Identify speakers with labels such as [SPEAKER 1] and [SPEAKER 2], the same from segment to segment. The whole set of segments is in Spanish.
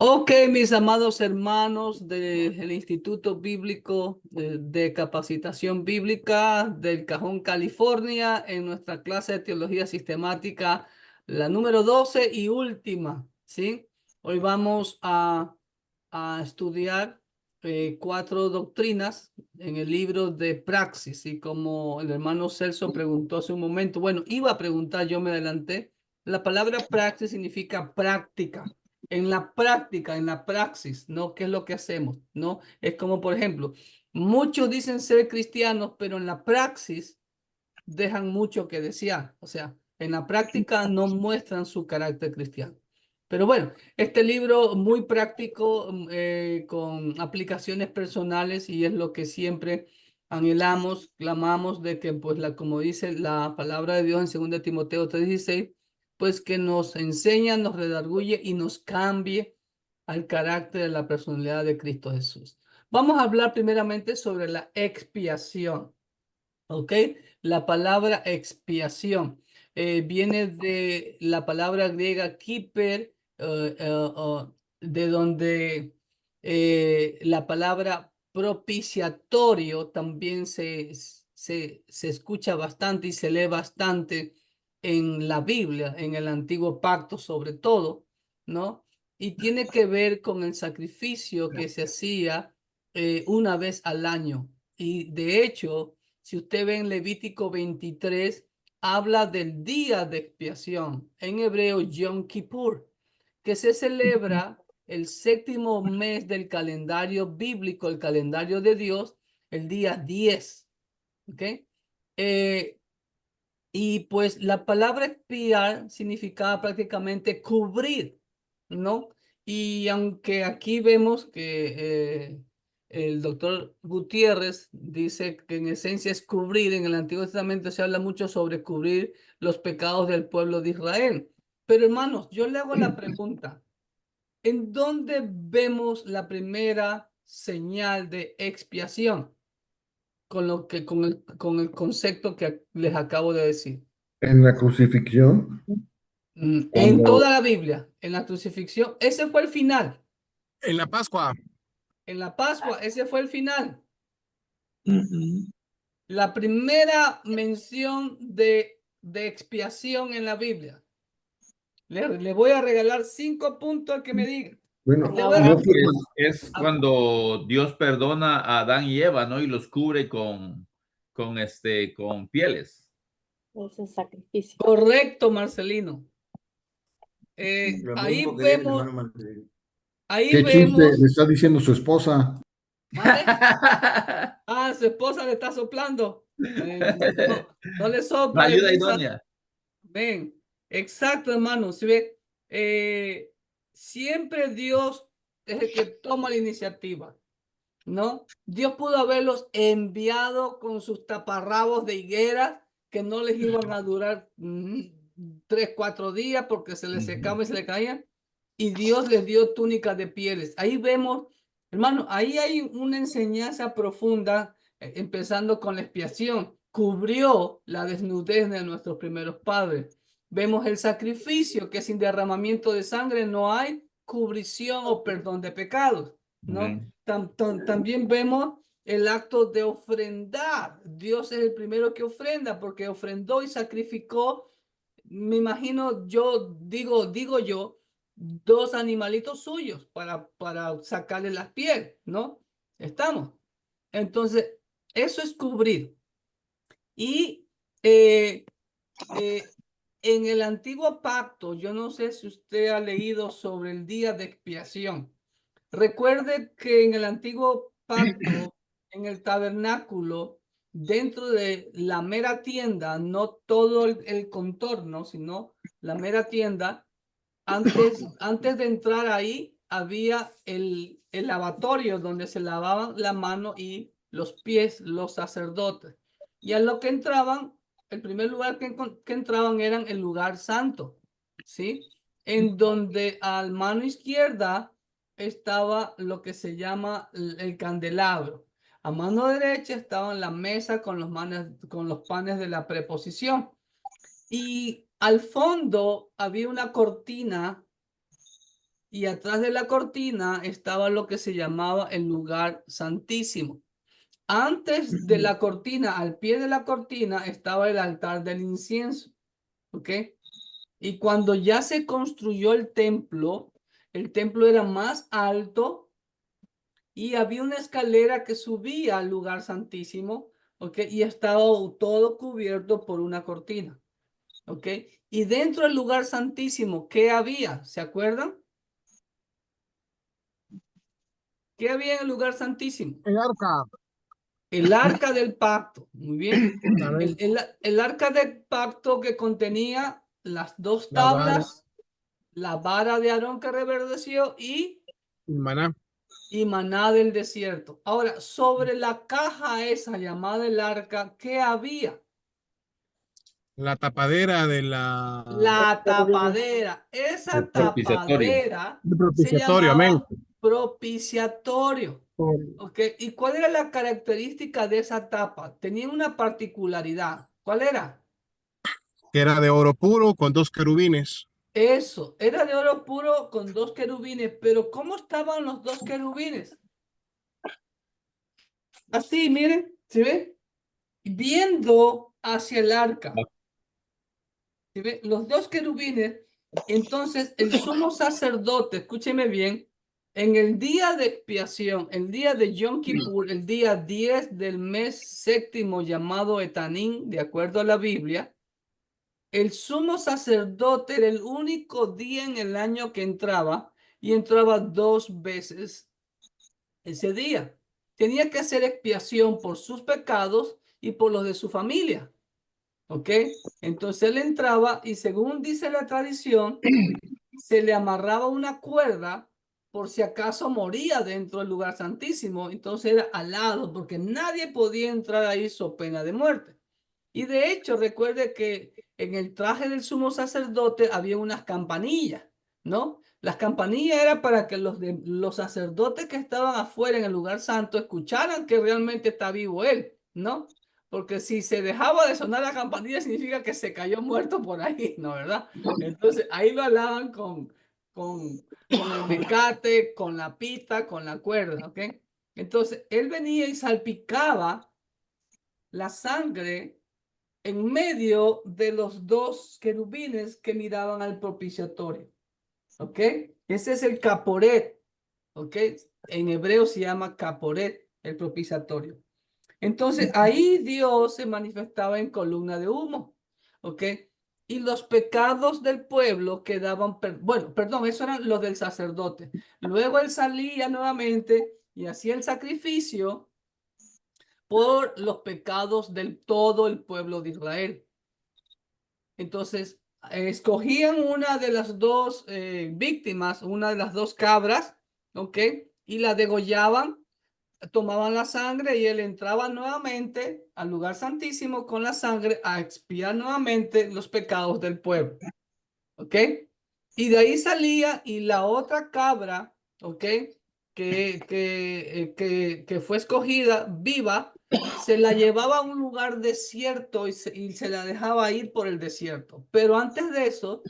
[SPEAKER 1] Ok, mis amados hermanos del Instituto Bíblico de Capacitación Bíblica del Cajón, California, en nuestra clase de Teología Sistemática, la número 12 y última, ¿sí? Hoy vamos a estudiar cuatro doctrinas en el libro de Praxis, y como el hermano Celso preguntó hace un momento, bueno, iba a preguntar, yo me adelanté, la palabra praxis significa práctica en la praxis, ¿no? ¿Qué es lo que hacemos? ¿No? Es como, por ejemplo, muchos dicen ser cristianos, pero en la praxis dejan mucho que desear. O sea, en la práctica no muestran su carácter cristiano. Pero bueno, este libro muy práctico, con aplicaciones personales, y es lo que siempre anhelamos, clamamos de que, pues, como dice la palabra de Dios en 2 Timoteo 3:16, pues que nos enseña, nos redarguye y nos cambie al carácter de la personalidad de Cristo Jesús. Vamos a hablar primeramente sobre la expiación. ¿Ok? La palabra expiación viene de la palabra griega kiper, de donde la palabra propiciatorio también se escucha bastante y se lee bastante en la Biblia, en el Antiguo Pacto sobre todo, ¿no? Y tiene que ver con el sacrificio que se hacía una vez al año. Y de hecho, si usted ve en Levítico 23, habla del día de expiación, en hebreo Yom Kippur, que se celebra el séptimo mes del calendario bíblico, el calendario de Dios, el día 10. ¿Ok? Eh, y pues la palabra expiar significaba prácticamente cubrir, ¿no? Y aunque aquí vemos que el doctor Gutiérrez dice que en esencia es cubrir, en el Antiguo Testamento se habla mucho sobre cubrir los pecados del pueblo de Israel. Pero hermanos, yo le hago la pregunta, ¿en dónde vemos la primera señal de expiación? Con el concepto que les acabo de decir.
[SPEAKER 2] En la crucifixión,
[SPEAKER 1] En
[SPEAKER 2] cuando
[SPEAKER 1] toda la Biblia, en la crucifixión, ese fue el final.
[SPEAKER 3] En la Pascua.
[SPEAKER 1] En la Pascua, ese fue el final.
[SPEAKER 2] Ujú.
[SPEAKER 1] La primera mención de expiación en la Biblia. Le voy a regalar 5 puntos al que me diga.
[SPEAKER 2] Bueno,
[SPEAKER 1] Le voy a,
[SPEAKER 2] yo
[SPEAKER 4] Es
[SPEAKER 1] a-
[SPEAKER 4] cuando Dios perdona a Adán y Eva, ¿no? Y los cubre con pieles.
[SPEAKER 5] Es el sacrificio.
[SPEAKER 1] Correcto, Marcelino.
[SPEAKER 6] Lo mismo que dice el hermano Martín.
[SPEAKER 1] Ahí
[SPEAKER 2] qué chiste le
[SPEAKER 1] vemos,
[SPEAKER 2] está diciendo su esposa.
[SPEAKER 1] ¿mande? Ah, su esposa le está soplando. No le sopla,
[SPEAKER 4] Ayuda
[SPEAKER 1] Elisa.
[SPEAKER 4] idónea.
[SPEAKER 1] Ven, exacto, hermano. ¿Sí ve? Siempre Dios es el que toma la iniciativa, ¿no? Dios pudo haberlos enviado con sus taparrabos de higuera que no les iban a durar 3, 4 días porque se les secaba y se les caían. Y Dios les dio túnicas de pieles. Ahí vemos, hermano, ahí hay una enseñanza profunda, empezando con la expiación. Cubrió la desnudez de nuestros primeros padres. Vemos el sacrificio, que sin derramamiento de sangre no hay cubrición o perdón de pecados, ¿no?
[SPEAKER 4] Amén.
[SPEAKER 1] También vemos el acto de ofrendar. Dios es el primero que ofrenda porque ofrendó y sacrificó. Me imagino, yo digo yo, 2 animalitos suyos para sacarle las pieles, ¿no? Estamos. Entonces, eso es cubrir. Y eh, eh, en el antiguo pacto, yo no sé si usted ha leído sobre el día de expiación. Recuerde que en el antiguo pacto, en el tabernáculo, dentro de la mera tienda, no todo el contorno, sino la mera tienda, antes de entrar ahí, había el lavatorio donde se lavaban la mano y los pies los sacerdotes. Y a lo que entraban, el primer lugar que entraban eran el lugar santo, ¿sí? En donde a mano izquierda estaba lo que se llama el candelabro. A mano derecha estaba la mesa con los panes de la preposición. Y al fondo había una cortina y atrás de la cortina estaba lo que se llamaba el lugar santísimo. Antes de la cortina, al pie de la cortina, estaba el altar del incienso. ¿Ok? Y cuando ya se construyó el templo era más alto y había una escalera que subía al lugar santísimo, ¿ok? Y estaba todo cubierto por una cortina, ¿ok? Y dentro del lugar santísimo, ¿qué había? ¿Se acuerdan? ¿Qué había en el lugar santísimo?
[SPEAKER 3] El arca.
[SPEAKER 1] El arca del pacto, muy bien.
[SPEAKER 3] Amén.
[SPEAKER 1] El arca del pacto que contenía las dos
[SPEAKER 3] La vara,
[SPEAKER 1] tablas, la vara de Aarón que reverdeció y
[SPEAKER 3] el maná.
[SPEAKER 1] maná del desierto. Ahora, sobre la caja esa llamada el arca, ¿qué había?
[SPEAKER 3] La tapadera de la
[SPEAKER 1] La tapadera. Esa
[SPEAKER 4] El propiciatorio.
[SPEAKER 1] tapadera
[SPEAKER 3] del
[SPEAKER 1] se
[SPEAKER 3] propiciatorio. Amén.
[SPEAKER 1] llamaba propiciatorio. ¿Ok? ¿Y cuál era la característica de esa tapa? Tenía una particularidad. ¿Cuál era?
[SPEAKER 3] Que era de oro puro con 2 querubines.
[SPEAKER 1] Eso, era de oro puro con 2 querubines, pero ¿cómo estaban los 2 querubines? Así, miren, ¿se ve? Viendo hacia el arca. ¿Se ve? Los 2 querubines. Entonces, el sumo sacerdote, escúcheme bien, en el día de expiación, el día de Yom Kippur, el día 10 del mes séptimo llamado Etanín, de acuerdo a la Biblia, el sumo sacerdote era el único día en el año que entraba y entraba 2 veces ese día. Tenía que hacer expiación por sus pecados y por los de su familia. ¿Ok? Entonces él entraba y según dice la tradición, se le amarraba una cuerda por si acaso moría dentro del lugar santísimo. Entonces era alado porque nadie podía entrar ahí so pena de muerte. Y de hecho, recuerde que en el traje del sumo sacerdote había unas campanillas, ¿no? Las campanillas eran para que los sacerdotes que estaban afuera en el lugar santo escucharan que realmente está vivo él, ¿no? Porque si se dejaba de sonar la campanilla significa que se cayó muerto por ahí, ¿no? ¿Verdad? Entonces ahí lo alaban con el mecate, con la pita, con la cuerda, ¿ok? Entonces él venía y salpicaba la sangre en medio de los 2 querubines que miraban al propiciatorio. ¿Ok? Ese es el caporet. ¿Ok? En hebreo se llama caporet, el propiciatorio. Entonces ahí Dios se manifestaba en columna de humo. ¿Ok? Y los pecados del pueblo quedaban, bueno, perdón, eso eran los del sacerdote. Luego él salía nuevamente y hacía el sacrificio por los pecados del todo el pueblo de Israel. Entonces, escogían una de las 2 víctimas, una de las 2 cabras, ¿ok? Y la degollaban, tomaban la sangre y él entraba nuevamente al lugar santísimo con la sangre a expiar nuevamente los pecados del pueblo, ¿ok? Y de ahí salía y la otra cabra, ¿ok? Que fue escogida viva, se la llevaba a un lugar desierto y se la dejaba ir por el desierto. Pero antes de eso,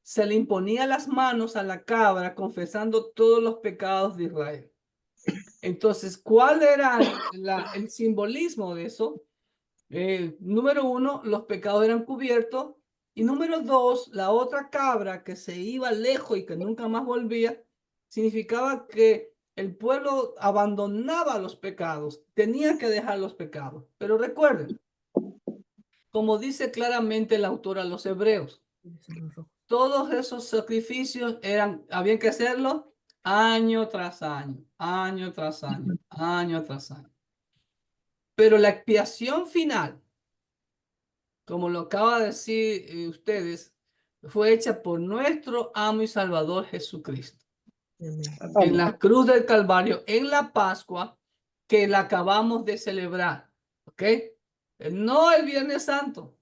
[SPEAKER 1] se le imponía las manos a la cabra confesando todos los pecados de Israel. Entonces, ¿cuál era el simbolismo de eso? Número 1, los pecados eran cubiertos. Y número 2, la otra cabra que se iba lejos y que nunca más volvía, significaba que el pueblo abandonaba los pecados, tenía que dejar los pecados. Pero recuerden, como dice claramente el autor a los hebreos, todos esos sacrificios habían que hacerlo año tras año, año tras año, año tras año. Pero la expiación final, como lo acaba de decir ustedes, fue hecha por nuestro amo y salvador Jesucristo. En la cruz del Calvario, en la Pascua, que la acabamos de celebrar. ¿Ok? No el Viernes Santo,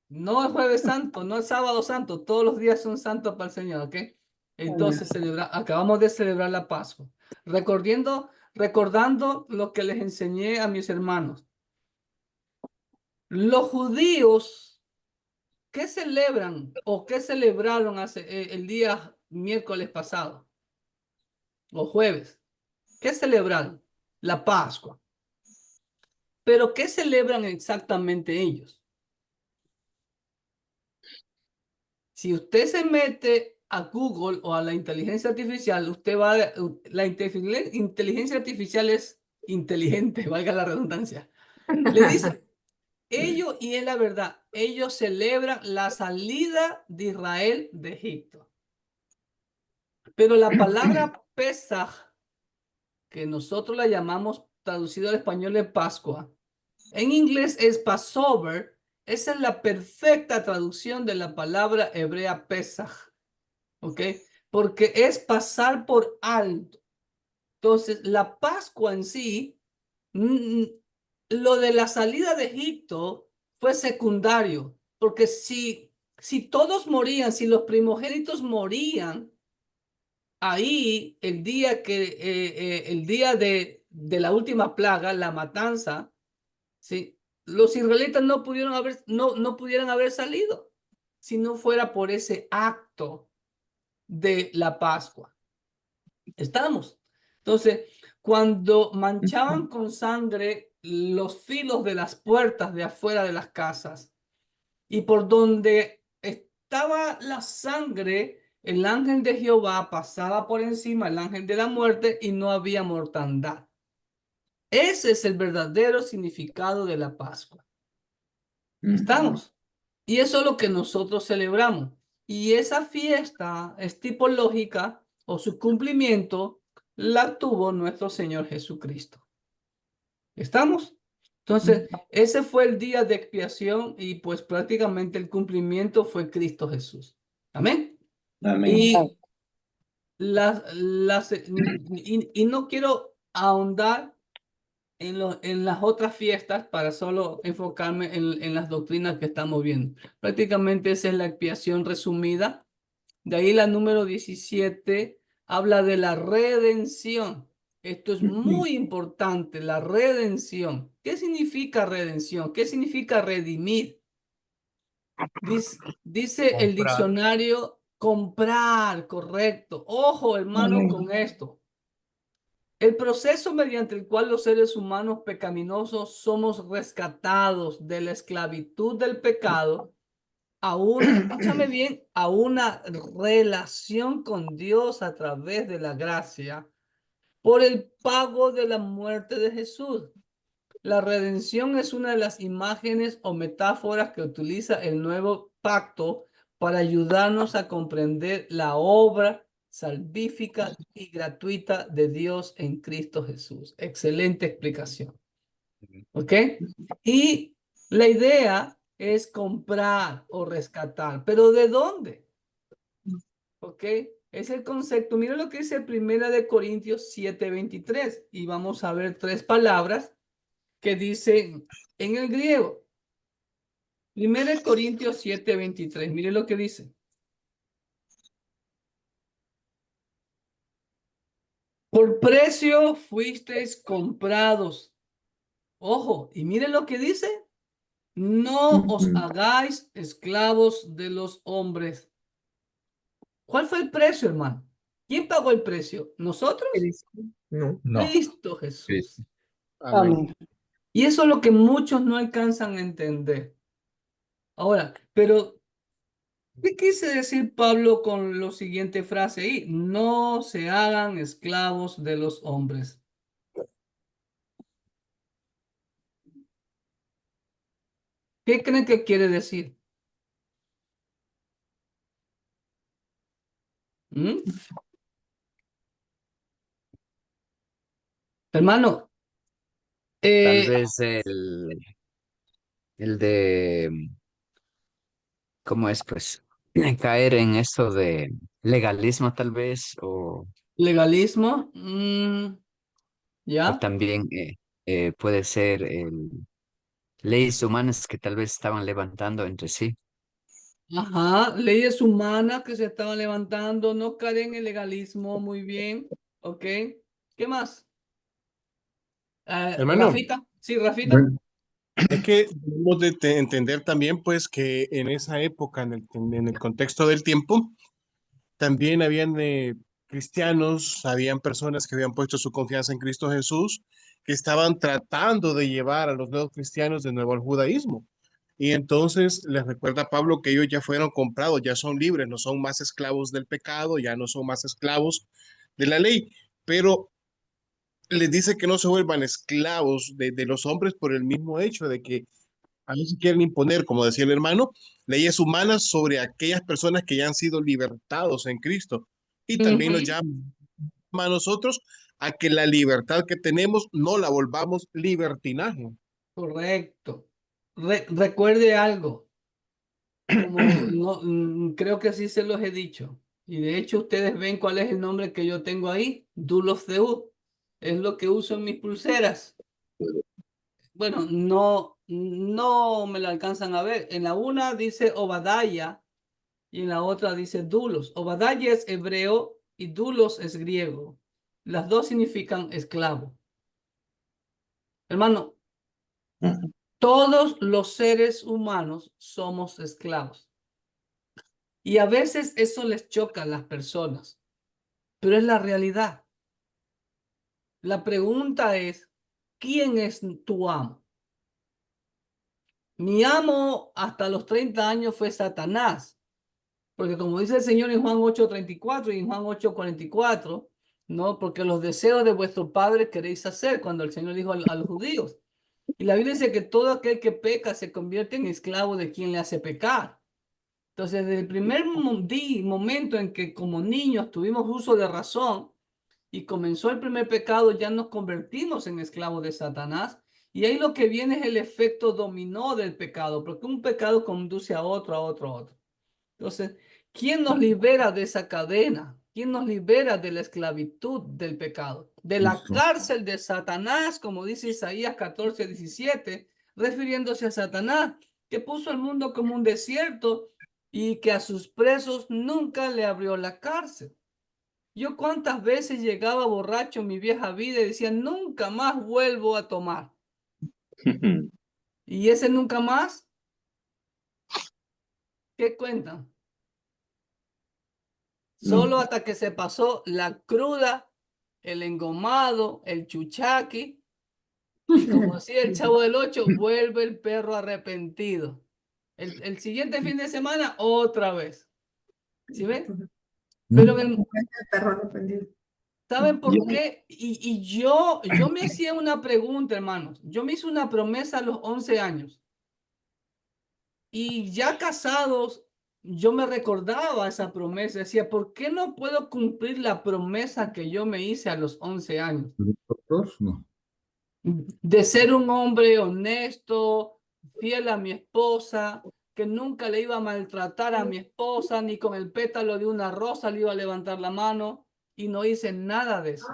[SPEAKER 1] no el Jueves Santo, no el Sábado Santo. Todos los días son santos para el Señor. ¿Ok? Entonces acabamos de celebrar la Pascua. Recordando lo que les enseñé a mis hermanos. Los judíos, ¿qué celebran o qué celebraron el día miércoles pasado? o jueves. ¿Qué celebraron? La Pascua. Pero ¿qué celebran exactamente ellos? Si usted se mete a Google o a la inteligencia artificial, usted va a, la inteligencia artificial es inteligente, valga la redundancia. Le dice, ellos, y es la verdad, ellos celebran la salida de Israel de Egipto. Pero la palabra Pesaj, que nosotros la llamamos traducido al español de Pascua, en inglés es Passover. Esa es la perfecta traducción de la palabra hebrea Pesaj. ¿Ok? Porque es pasar por alto. Entonces, la Pascua en sí, lo de la salida de Egipto fue secundario, porque si todos morían, si los primogénitos morían, ahí el día de la última plaga, la matanza, ¿sí? Los israelitas no pudieron no pudieran haber salido si no fuera por ese acto de la Pascua. Estamos. Entonces, cuando manchaban con sangre los filos de las puertas de afuera de las casas y por donde estaba la sangre, el ángel de Jehová pasaba por encima, el ángel de la muerte, y no había mortandad. Ese es el verdadero significado de la Pascua. ¿Estamos? Y eso es lo que nosotros celebramos. Y esa fiesta es tipológica o su cumplimiento la tuvo nuestro Señor Jesucristo. ¿Estamos? Entonces, ese fue el día de expiación y pues prácticamente el cumplimiento fue Cristo Jesús. Amén.
[SPEAKER 6] Amén.
[SPEAKER 1] Y, y no quiero ahondar en las otras fiestas para solo enfocarme en las doctrinas que estamos viendo. Prácticamente esa es la expiación resumida. De ahí la número 17 habla de la redención. Esto es muy importante, la redención. ¿Qué significa redención? ¿Qué significa redimir? Dice el
[SPEAKER 4] Comprar.
[SPEAKER 1] diccionario comprar, correcto. Ojo, hermano, con esto. El proceso mediante el cual los seres humanos pecaminosos somos rescatados de la esclavitud del pecado a una, escúchame bien, a una relación con Dios a través de la gracia por el pago de la muerte de Jesús. La redención es una de las imágenes o metáforas que utiliza el nuevo pacto para ayudarnos a comprender la obra salvífica y gratuita de Dios en Cristo Jesús. Excelente explicación. ¿Ok? Y la idea es comprar o rescatar. ¿Pero de dónde? ¿Ok? Es el concepto. Mira lo que dice 1 Corintios 7:23. Y vamos a ver tres palabras que dicen en el griego. 1 Corintios 7:23. Mire lo que dice. Por precio fuisteis comprados. Ojo, y mire lo que dice. No os hagáis esclavos de los hombres. ¿Cuál fue el precio, hermano? ¿Quién pagó el precio? ¿Nosotros?
[SPEAKER 6] No.
[SPEAKER 4] No.
[SPEAKER 1] Cristo Jesús.
[SPEAKER 3] Amén.
[SPEAKER 1] Y eso es lo que muchos no alcanzan a entender. Ahora, pero ¿qué quise decir Pablo con la siguiente frase ahí? No se hagan esclavos de los hombres. ¿Qué creen que quiere decir? ¿Mm? Hermano,
[SPEAKER 7] Tal vez el de, ¿cómo es? Pues caer en eso de legalismo tal vez,
[SPEAKER 1] legalismo,
[SPEAKER 7] o
[SPEAKER 1] ¿ya?
[SPEAKER 7] también puede ser leyes humanas que tal vez estaban levantando entre sí.
[SPEAKER 1] Ajá, leyes humanas que se estaban levantando, no caer en el legalismo, muy bien, ¿ok? ¿Qué más?
[SPEAKER 3] Hermano,
[SPEAKER 1] Rafita, sí, Rafita.
[SPEAKER 2] Bueno,
[SPEAKER 3] es que debemos de entender también, pues, que en esa época, en el contexto del tiempo, también habían cristianos, habían personas que habían puesto su confianza en Cristo Jesús, que estaban tratando de llevar a los nuevos cristianos de nuevo al judaísmo. Y entonces les recuerda a Pablo que ellos ya fueron comprados, ya son libres, no son más esclavos del pecado, ya no son más esclavos de la ley, pero les dice que no se vuelvan esclavos de los hombres por el mismo hecho de que a veces quieren imponer, como decía el hermano, leyes humanas sobre aquellas personas que ya han sido libertados en Cristo. Y también nos
[SPEAKER 1] Ujú,
[SPEAKER 3] llama a nosotros a que la libertad que tenemos no la volvamos libertinaje.
[SPEAKER 1] correcto. Recuerde algo, como no, creo que sí se los he dicho. Y de hecho ustedes ven cuál es el nombre que yo tengo ahí, Dulos CU. Es lo que uso en mis pulseras. Bueno, no me lo alcanzan a ver. En la una dice Obadiah y en la otra dice Dulos. Obadiah es hebreo y Dulos es griego. Las dos significan esclavo. Hermano, todos los seres humanos somos esclavos. Y a veces eso les choca a las personas, pero es la realidad. La pregunta es, ¿quién es tu amo? Mi amo hasta los 30 años fue Satanás. Porque como dice el Señor en Juan 8:34 y en Juan 8:44, ¿no? Porque los deseos de vuestro Padre queréis hacer, cuando el Señor dijo a los judíos. Y la Biblia dice que todo aquel que peca se convierte en esclavo de quien le hace pecar. Entonces, desde el primer momento en que como niños tuvimos uso de razón y comenzó el primer pecado, ya nos convertimos en esclavos de Satanás. Y ahí lo que viene es el efecto dominó del pecado, porque un pecado conduce a otro, a otro, a otro. Entonces, ¿quién nos libera de esa cadena? ¿Quién nos libera de la esclavitud del pecado? De la
[SPEAKER 2] Cristo.
[SPEAKER 1] cárcel de Satanás, como dice Isaías 14:17, refiriéndose a Satanás, que puso el mundo como un desierto y que a sus presos nunca le abrió la cárcel. Yo cuántas veces llegaba borracho en mi vieja vida y decía, nunca más vuelvo a tomar. Y ese nunca más, ¿qué cuentan? Solo hasta que se pasó la cruda, el engomado, el chuchaqui. Y como decía el Chavo del 8, vuelve el perro arrepentido. El siguiente fin de semana, otra vez. ¿Sí ven? Pero
[SPEAKER 8] Perro arrepentido.
[SPEAKER 1] ¿saben por qué? Y yo me hacía una pregunta, hermanos. Yo me hice una promesa a los 11 años. Y ya casados, yo me recordaba esa promesa. Decía, ¿por qué no puedo cumplir la promesa que yo me hice a los 11 años?
[SPEAKER 2] ¿Doctor? No.
[SPEAKER 1] De ser un hombre honesto, fiel a mi esposa, que nunca le iba a maltratar a mi esposa, ni con el pétalo de una rosa le iba a levantar la mano, y no hice nada de eso.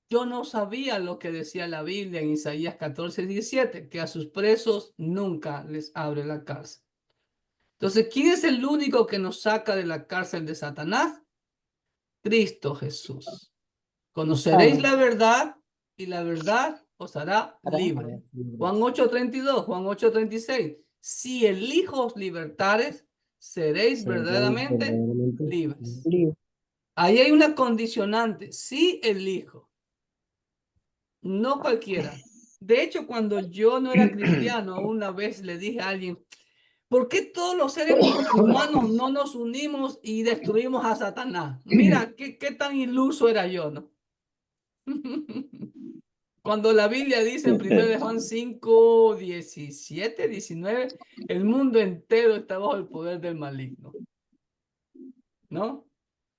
[SPEAKER 1] Yo no sabía lo que decía la Biblia en Isaías 14:17, que a sus presos nunca les abre la cárcel. Entonces, ¿quién es el único que nos saca de la cárcel de Satanás? Cristo Jesús. Conoceréis la verdad y la verdad os hará libre. Juan 8:32, Juan 8:36. Si el Hijo os libertares, seréis verdaderamente libres. Ahí hay una condicionante. Si el Hijo, no cualquiera. De hecho, cuando yo no era cristiano, una vez le dije a alguien, ¿por qué todos los seres humanos no nos unimos y destruimos a Satanás? Mira, qué tan iluso era yo, ¿no? Cuando la Biblia dice en 1 Juan 5:17-19, el mundo entero está bajo el poder del maligno, ¿no?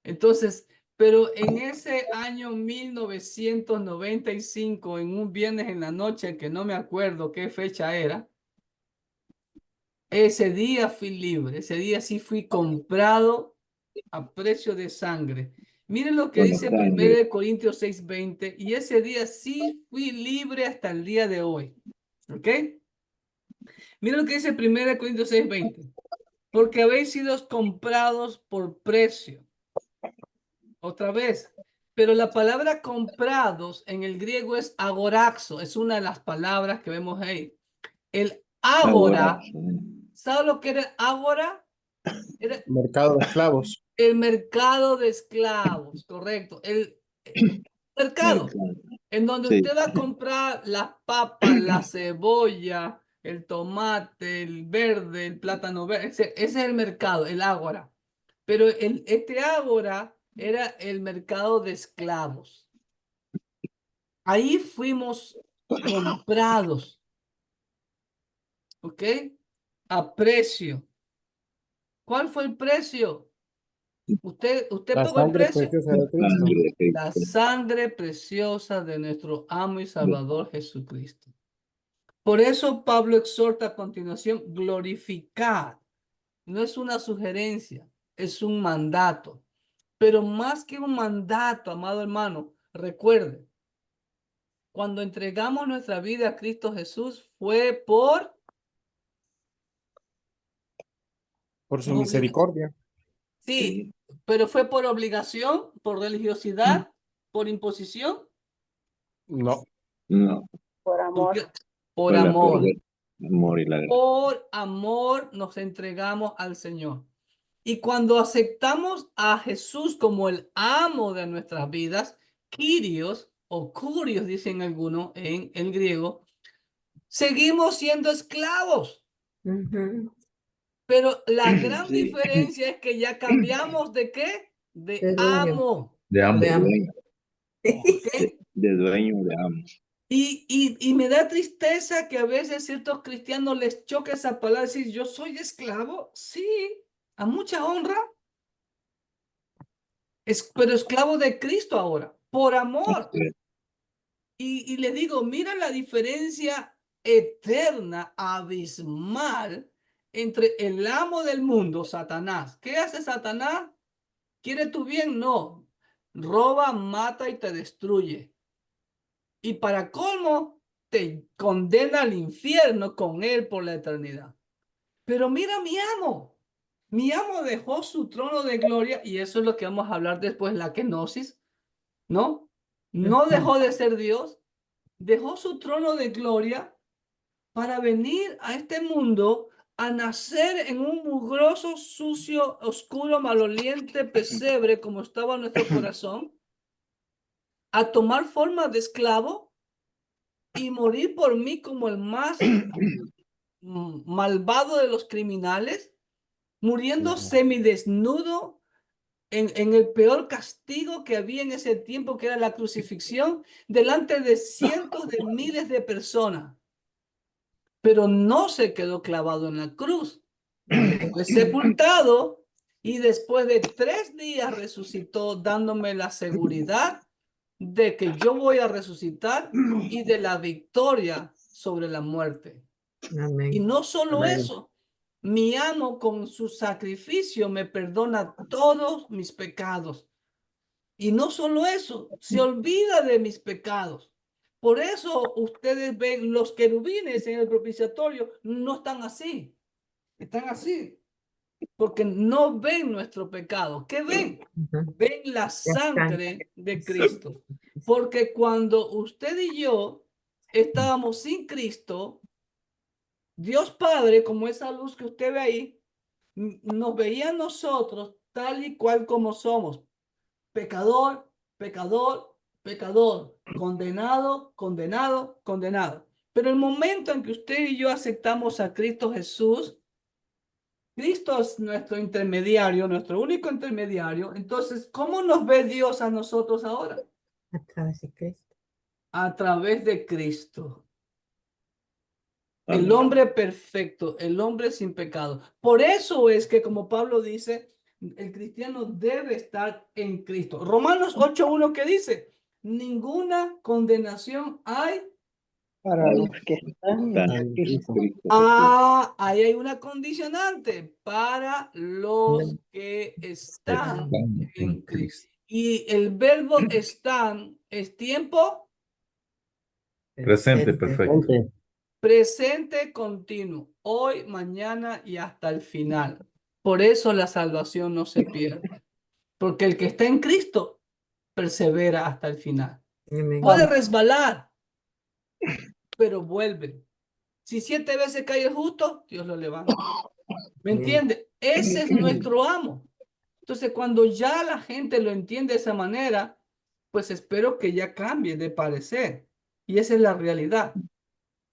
[SPEAKER 1] Entonces, pero en ese año 1995, en un viernes en la noche, que no me acuerdo qué fecha era, ese día fui libre, ese día sí fui comprado a precio de sangre. Miren lo que dice 1 Corintios 6:20, y ese día sí fui libre hasta el día de hoy. ¿Ok? Miren lo que dice 1 Corintios 6:20. Porque habéis sido comprados por precio. Otra vez. Pero la palabra comprados en el griego es agoraxo. Es una de las palabras que vemos ahí. El ágora. ¿Sabe lo que era ágora? Era
[SPEAKER 3] Mercado de esclavos.
[SPEAKER 1] El mercado de esclavos, correcto. El mercado en donde
[SPEAKER 9] Sí.
[SPEAKER 1] usted va a comprar las papas, la cebolla, el tomate, el verde, el plátano verde. Ese es el mercado, el ágora. Pero este ágora era el mercado de esclavos. Ahí fuimos comprados, ¿ok? A precio. ¿Cuál fue el precio? ¿Usted
[SPEAKER 3] La
[SPEAKER 1] pagó el
[SPEAKER 3] sangre
[SPEAKER 1] precio?
[SPEAKER 3] preciosa de Cristo.
[SPEAKER 1] La sangre preciosa de nuestro amo y Salvador Jesucristo. Por eso Pablo exhorta a continuación, glorificar. No es una sugerencia, es un mandato. Pero más que un mandato, amado hermano, recuerde, cuando entregamos nuestra vida a Cristo Jesús fue por
[SPEAKER 3] Por su
[SPEAKER 1] obligación.
[SPEAKER 3] misericordia.
[SPEAKER 1] Sí, pero fue por obligación, por religiosidad, por imposición.
[SPEAKER 3] No.
[SPEAKER 9] No,
[SPEAKER 5] Por
[SPEAKER 1] ¿Por
[SPEAKER 5] amor.
[SPEAKER 1] qué? Por
[SPEAKER 9] por la
[SPEAKER 1] amor.
[SPEAKER 9] perdón, amor y la gracia.
[SPEAKER 1] Por amor nos entregamos al Señor. Y cuando aceptamos a Jesús como el amo de nuestras vidas, Kyrios o Kurios, dicen algunos en el griego, seguimos siendo esclavos.
[SPEAKER 8] Ujú.
[SPEAKER 1] Pero la gran
[SPEAKER 9] Sí.
[SPEAKER 1] diferencia es que ya cambiamos de ¿qué? De
[SPEAKER 8] De dueño.
[SPEAKER 1] amo.
[SPEAKER 4] De
[SPEAKER 8] De
[SPEAKER 4] ambos.
[SPEAKER 8] amo.
[SPEAKER 1] ¿Ok?
[SPEAKER 9] De dueño de amo.
[SPEAKER 1] Y me da tristeza que a veces ciertos cristianos les choque esa palabra, decir, yo soy esclavo, sí, a mucha honra, pero esclavo de Cristo ahora, por amor.
[SPEAKER 9] Así es.
[SPEAKER 1] Y le digo, mira la diferencia eterna, abismal, entre el amo del mundo, Satanás. ¿Qué hace Satanás? ¿Quiere tu bien? No. Roba, mata y te destruye. Y para colmo, te condena al infierno con él por la eternidad. Pero mira mi amo. Mi amo dejó su trono de gloria, y eso es lo que vamos a hablar después, la kenosis, ¿no? No dejó de ser Dios, dejó su trono de gloria para venir a este mundo a nacer en un mugroso, sucio, oscuro, maloliente pesebre como estaba nuestro corazón, a tomar forma de esclavo y morir por mí como el más malvado de los criminales, muriendo semidesnudo en el peor castigo que había en ese tiempo, que era la crucifixión, delante de cientos de miles de personas. Pero no se quedó clavado en la cruz. Fue sepultado y después de 3 días resucitó, dándome la seguridad de que yo voy a resucitar y de la victoria sobre la muerte.
[SPEAKER 8] Amén.
[SPEAKER 1] Y no solo
[SPEAKER 8] Amén.
[SPEAKER 1] eso, mi amo con su sacrificio me perdona todos mis pecados. Y no solo eso, se olvida de mis pecados. Por eso ustedes ven los querubines en el propiciatorio, no están así, están así, porque no ven nuestro pecado. ¿Qué ven?
[SPEAKER 8] Ujú.
[SPEAKER 1] Ven la sangre de Cristo. Porque cuando usted y yo estábamos sin Cristo, Dios Padre, como esa luz que usted ve ahí, nos veía a nosotros tal y cual como somos. Pecador, pecador, pecador, condenado, condenado, condenado. Pero el momento en que usted y yo aceptamos a Cristo Jesús, Cristo es nuestro intermediario, nuestro único intermediario. Entonces, ¿cómo nos ve Dios a nosotros ahora?
[SPEAKER 8] A través de Cristo.
[SPEAKER 1] A través de Cristo. El
[SPEAKER 9] Amén.
[SPEAKER 1] hombre perfecto, el hombre sin pecado. Por eso es que, como Pablo dice, el cristiano debe estar en Cristo. Romanos 8:1, ¿qué dice? Ninguna condenación hay.
[SPEAKER 6] Para los que están en Cristo.
[SPEAKER 1] Ahí hay una condicionante para los que están en Cristo. Y el verbo están es tiempo
[SPEAKER 4] Presente, perfecto.
[SPEAKER 1] presente continuo, hoy, mañana y hasta el final. Por eso la salvación no se pierde, porque el que está en Cristo persevera hasta el final.
[SPEAKER 8] Amén.
[SPEAKER 1] Puede resbalar, pero vuelve. Si 7 veces cae el justo, Dios lo levanta. ¿Me entiende? Ese es nuestro amo. Entonces, cuando ya la gente lo entiende de esa manera, pues espero que ya cambie de parecer. Y esa es la realidad.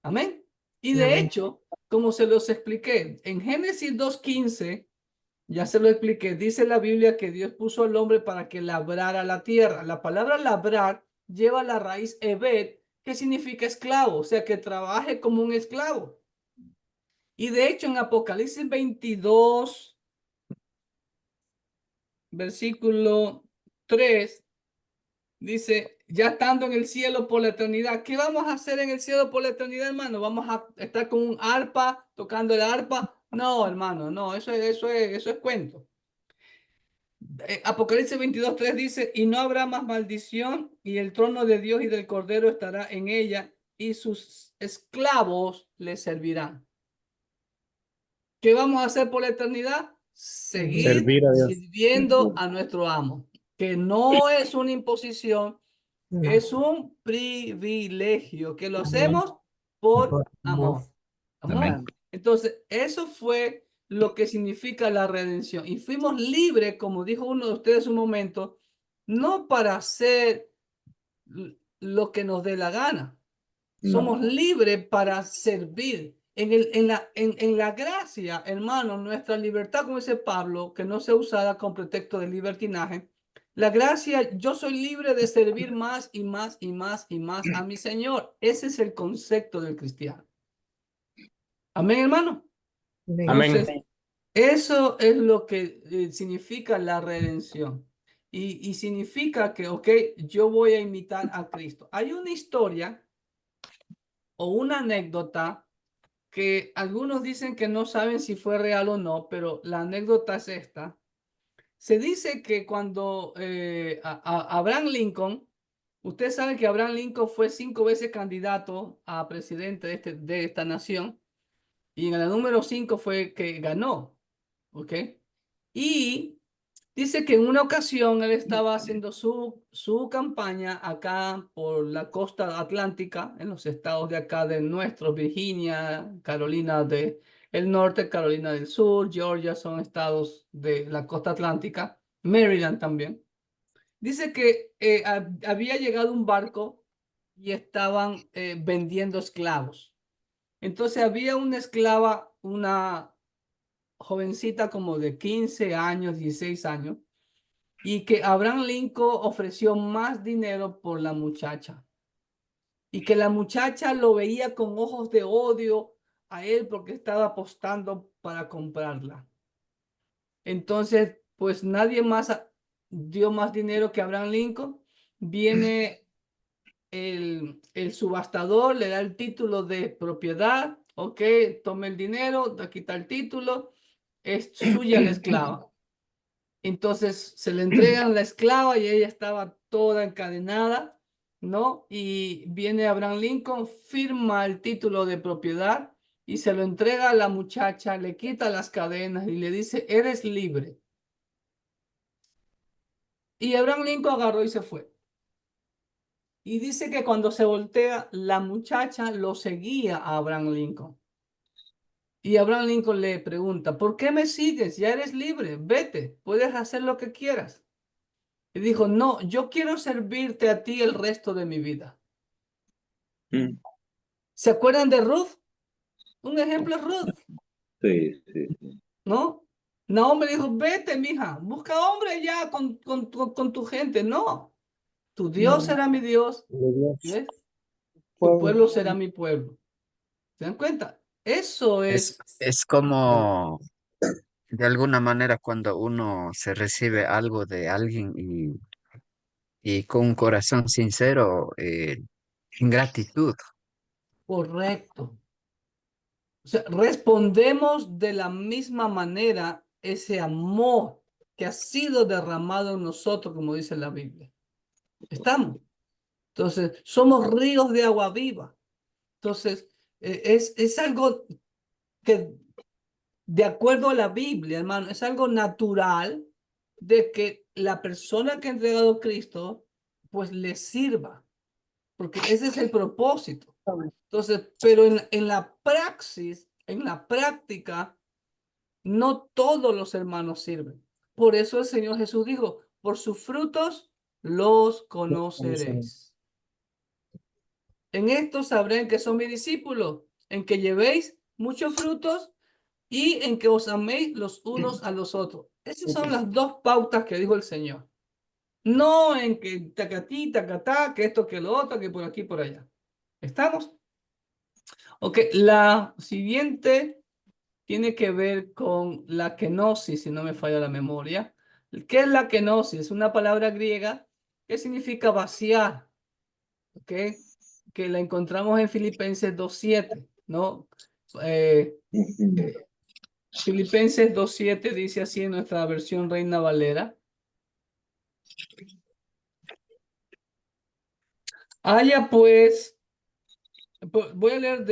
[SPEAKER 1] Amén. Y de
[SPEAKER 8] Amén.
[SPEAKER 1] hecho, como se los expliqué, en Génesis 2:15, ya se lo expliqué, dice la Biblia que Dios puso al hombre para que labrara la tierra. La palabra labrar lleva la raíz ebed, que significa esclavo, o sea, que trabaje como un esclavo. Y de hecho, en Apocalipsis 22, versículo 3, dice, ya estando en el cielo por la eternidad, ¿qué vamos a hacer en el cielo por la eternidad, hermano? ¿Vamos a estar con un arpa, tocando el arpa? No, hermano, no, eso es cuento. Apocalipsis 22:3 dice, y no habrá más maldición, y el trono de Dios y del Cordero estará en ella, y sus esclavos le servirán. ¿Qué vamos a hacer por la eternidad? Seguir
[SPEAKER 3] Servir a Dios.
[SPEAKER 1] sirviendo a nuestro amo, que no es una imposición,
[SPEAKER 8] No.
[SPEAKER 1] es un privilegio, que lo
[SPEAKER 8] Amén.
[SPEAKER 1] hacemos por
[SPEAKER 8] Por
[SPEAKER 1] amor.
[SPEAKER 4] Amén.
[SPEAKER 1] Entonces, eso fue lo que significa la redención. Y fuimos libres, como dijo uno de ustedes un momento, no para hacer lo que nos dé la gana. Somos libres para servir. En la gracia, hermano, nuestra libertad, como dice Pablo, que no sea usada con pretexto de libertinaje. La gracia, yo soy libre de servir más y más y más y más a mi Señor. Ese es el concepto del cristiano. Amén, hermano.
[SPEAKER 3] Amén.
[SPEAKER 1] Entonces, eso es lo que significa la redención. Y significa que, ok, yo voy a imitar a Cristo. Hay una historia o una anécdota que algunos dicen que no saben si fue real o no, pero la anécdota es esta. Se dice que cuando Abraham Lincoln, usted sabe que Abraham Lincoln fue 5 veces candidato a presidente de esta nación, y en la número 5 fue que ganó, ¿ok? Y dice que en una ocasión él estaba haciendo su campaña acá por la costa atlántica, en los estados de acá de nuestro, Virginia, Carolina del Norte, Carolina del Sur, Georgia, son estados de la costa atlántica, Maryland también. Dice que había llegado un barco y estaban vendiendo esclavos. Entonces había una esclava, una jovencita como de 15 años, 16 años, y que Abraham Lincoln ofreció más dinero por la muchacha. Y que la muchacha lo veía con ojos de odio a él porque estaba apostando para comprarla. Entonces, pues nadie más dio más dinero que Abraham Lincoln. Viene el subastador, le da el título de propiedad. Ok, tome el dinero, aquí está el título. Es suya la esclava. Entonces se le entregan la esclava y ella estaba toda encadenada, ¿no? Y viene Abraham Lincoln, firma el título de propiedad y se lo entrega a la muchacha, le quita las cadenas y le dice, eres libre. Y Abraham Lincoln agarró y se fue. Y dice que cuando se voltea, la muchacha lo seguía a Abraham Lincoln. Y Abraham Lincoln le pregunta, ¿por qué me sigues? Ya eres libre, vete, puedes hacer lo que quieras. Y dijo, no, yo quiero servirte a ti el resto de mi vida. ¿Se acuerdan de Ruth? Un ejemplo es Ruth,
[SPEAKER 9] Sí, sí, sí.
[SPEAKER 1] ¿no? Naomi dijo, vete, mija, busca hombre ya con tu gente. No, tu Dios será mi Dios, ¿ves? Tu pueblo será mi pueblo. ¿Se dan cuenta? Eso
[SPEAKER 7] Es como, de alguna manera, cuando uno se recibe algo de alguien y con un corazón sincero, en gratitud.
[SPEAKER 1] correcto. O sea, respondemos de la misma manera ese amor que ha sido derramado en nosotros, como dice la Biblia. Estamos. Entonces, somos ríos de agua viva. Entonces, es algo que, de acuerdo a la Biblia, hermano, es algo natural de que la persona que ha entregado a Cristo, pues le sirva, porque ese es el propósito. Entonces, pero en la praxis, en la práctica, no todos los hermanos sirven. Por eso el Señor Jesús dijo, por sus frutos los conoceréis. En esto sabrán que son mis discípulos, en que llevéis muchos frutos y en que os améis los unos a los otros. Esas son las dos pautas que dijo el Señor. No en que tacatí, tacatá, que esto, que lo otro, que por aquí, por allá. ¿Estamos? Ok, la siguiente tiene que ver con la kenosis, si no me falla la memoria. ¿Qué es la kenosis? Es una palabra griega que significa vaciar, ¿ok? Que la encontramos en Filipenses 2:7, ¿no? Filipenses 2:7 dice así en nuestra versión Reina Valera. Haya pues, voy a leer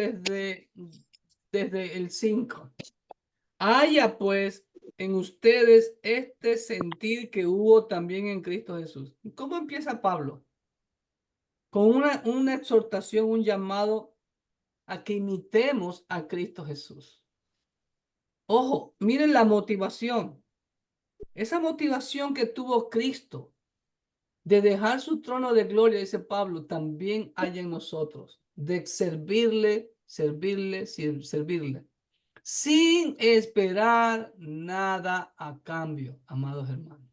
[SPEAKER 1] desde el 5. Haya pues en ustedes este sentir que hubo también en Cristo Jesús. ¿Cómo empieza Pablo? Con una exhortación, un llamado a que imitemos a Cristo Jesús. Ojo, miren la motivación. Esa motivación que tuvo Cristo de dejar su trono de gloria, dice Pablo, también hay en nosotros, de servirle, servirle, sin esperar nada a cambio, amados hermanos.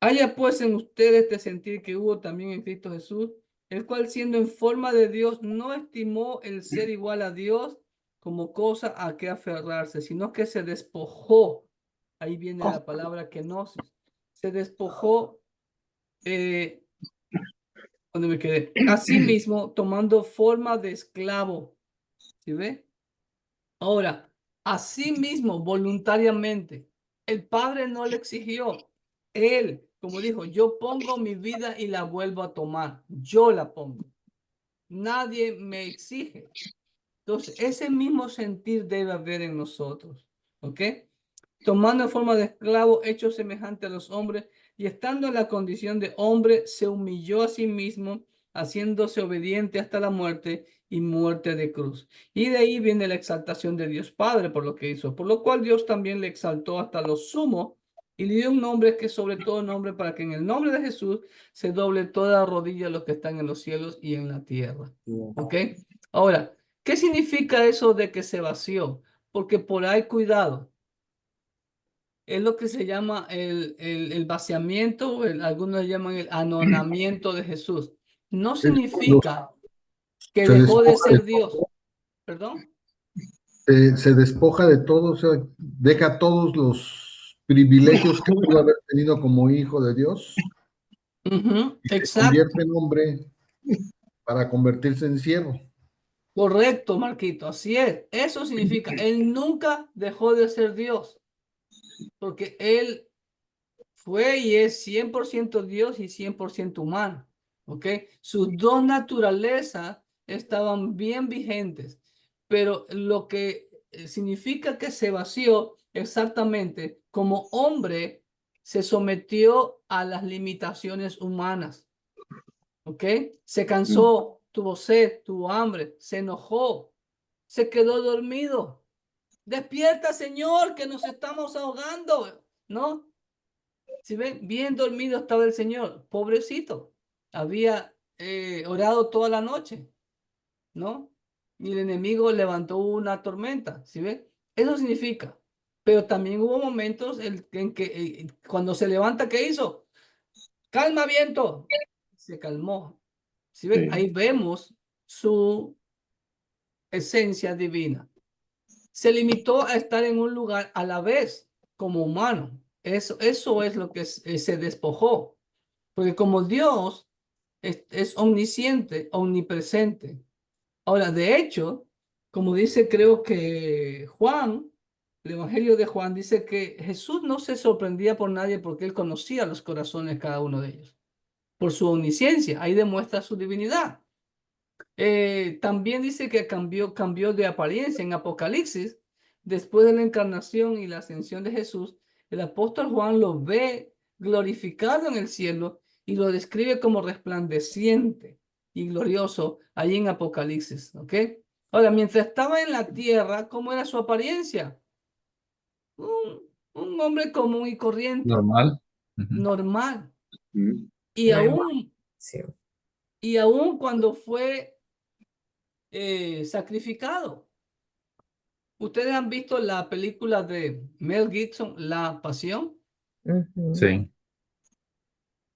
[SPEAKER 1] Haya pues en ustedes este sentir que hubo también en Cristo Jesús, el cual siendo en forma de Dios no estimó el ser igual a Dios como cosa a que aferrarse, sino que se despojó. Ahí viene la palabra kenosis. Se despojó, donde me quedé, asimismo tomando forma de esclavo. ¿Sí ve? Ahora, asimismo, voluntariamente, el Padre no le exigió. Él, como dijo, yo pongo mi vida y la vuelvo a tomar. Yo la pongo. Nadie me exige. Entonces, ese mismo sentir debe haber en nosotros. ¿Ok? Tomando forma de esclavo, hecho semejante a los hombres, y estando en la condición de hombre, se humilló a sí mismo, haciéndose obediente hasta la muerte y muerte de cruz. Y de ahí viene la exaltación de Dios Padre por lo que hizo, por lo cual Dios también le exaltó hasta lo sumo y le dio un nombre que es sobre todo nombre, para que en el nombre de Jesús se doble toda rodilla a los que están en los cielos y en la tierra. ¿Ok? Ahora, ¿qué significa eso de que se vació? Porque por ahí, cuidado, es lo que se llama el vaciamiento, algunos llaman el anonamiento de Jesús. No
[SPEAKER 2] Es cuando
[SPEAKER 1] significa que
[SPEAKER 2] se
[SPEAKER 1] dejó de
[SPEAKER 2] despoja de
[SPEAKER 1] ser Dios.
[SPEAKER 2] todo,
[SPEAKER 1] ¿Perdón?
[SPEAKER 2] se despoja de todo, o sea, deja todos los privilegios que pudo haber tenido como hijo de Dios y se
[SPEAKER 1] Exacto.
[SPEAKER 2] convierte en hombre para convertirse en siervo.
[SPEAKER 1] Correcto, Marquito. Así es. Eso significa, él nunca dejó de ser Dios, porque él fue y es 100% Dios y 100% humano. ¿Ok? Sus dos naturalezas estaban bien vigentes, pero lo que significa que se vació exactamente como hombre, se sometió a las limitaciones humanas. ¿Ok? Se cansó, tuvo sed, tuvo hambre, se enojó, se quedó dormido. Despierta, Señor, que nos estamos ahogando, ¿no? Si ven, bien dormido estaba el Señor, pobrecito. Había orado toda la noche, ¿no? Y el enemigo levantó una tormenta, ¿sí ven? Eso significa. Pero también hubo momentos en que cuando se levanta, ¿qué hizo? Calma, viento. Se calmó. ¿Sí ven? Ahí vemos su esencia divina. Se limitó a estar en un lugar a la vez como humano. Eso es lo que se despojó. Porque como Dios es omnisciente, omnipresente. Ahora, de hecho, como dice, creo que Juan, el Evangelio de Juan, dice que Jesús no se sorprendía por nadie porque él conocía los corazones de cada uno de ellos. Por su omnisciencia, ahí demuestra su divinidad. También dice que cambió de apariencia en Apocalipsis. Después de la encarnación y la ascensión de Jesús, el apóstol Juan lo ve glorificado en el cielo y lo describe como resplandeciente y glorioso ahí en Apocalipsis. ¿Ok? Ahora, mientras estaba en la tierra, ¿cómo era su apariencia? Un un hombre común y corriente,
[SPEAKER 4] Normal. Ujú.
[SPEAKER 1] normal.
[SPEAKER 9] Mm.
[SPEAKER 1] Y
[SPEAKER 8] No hay
[SPEAKER 1] aún, y aún cuando fue sacrificado. ¿Ustedes han visto la película de Mel Gibson, La Pasión?
[SPEAKER 8] Ujú.
[SPEAKER 4] Sí.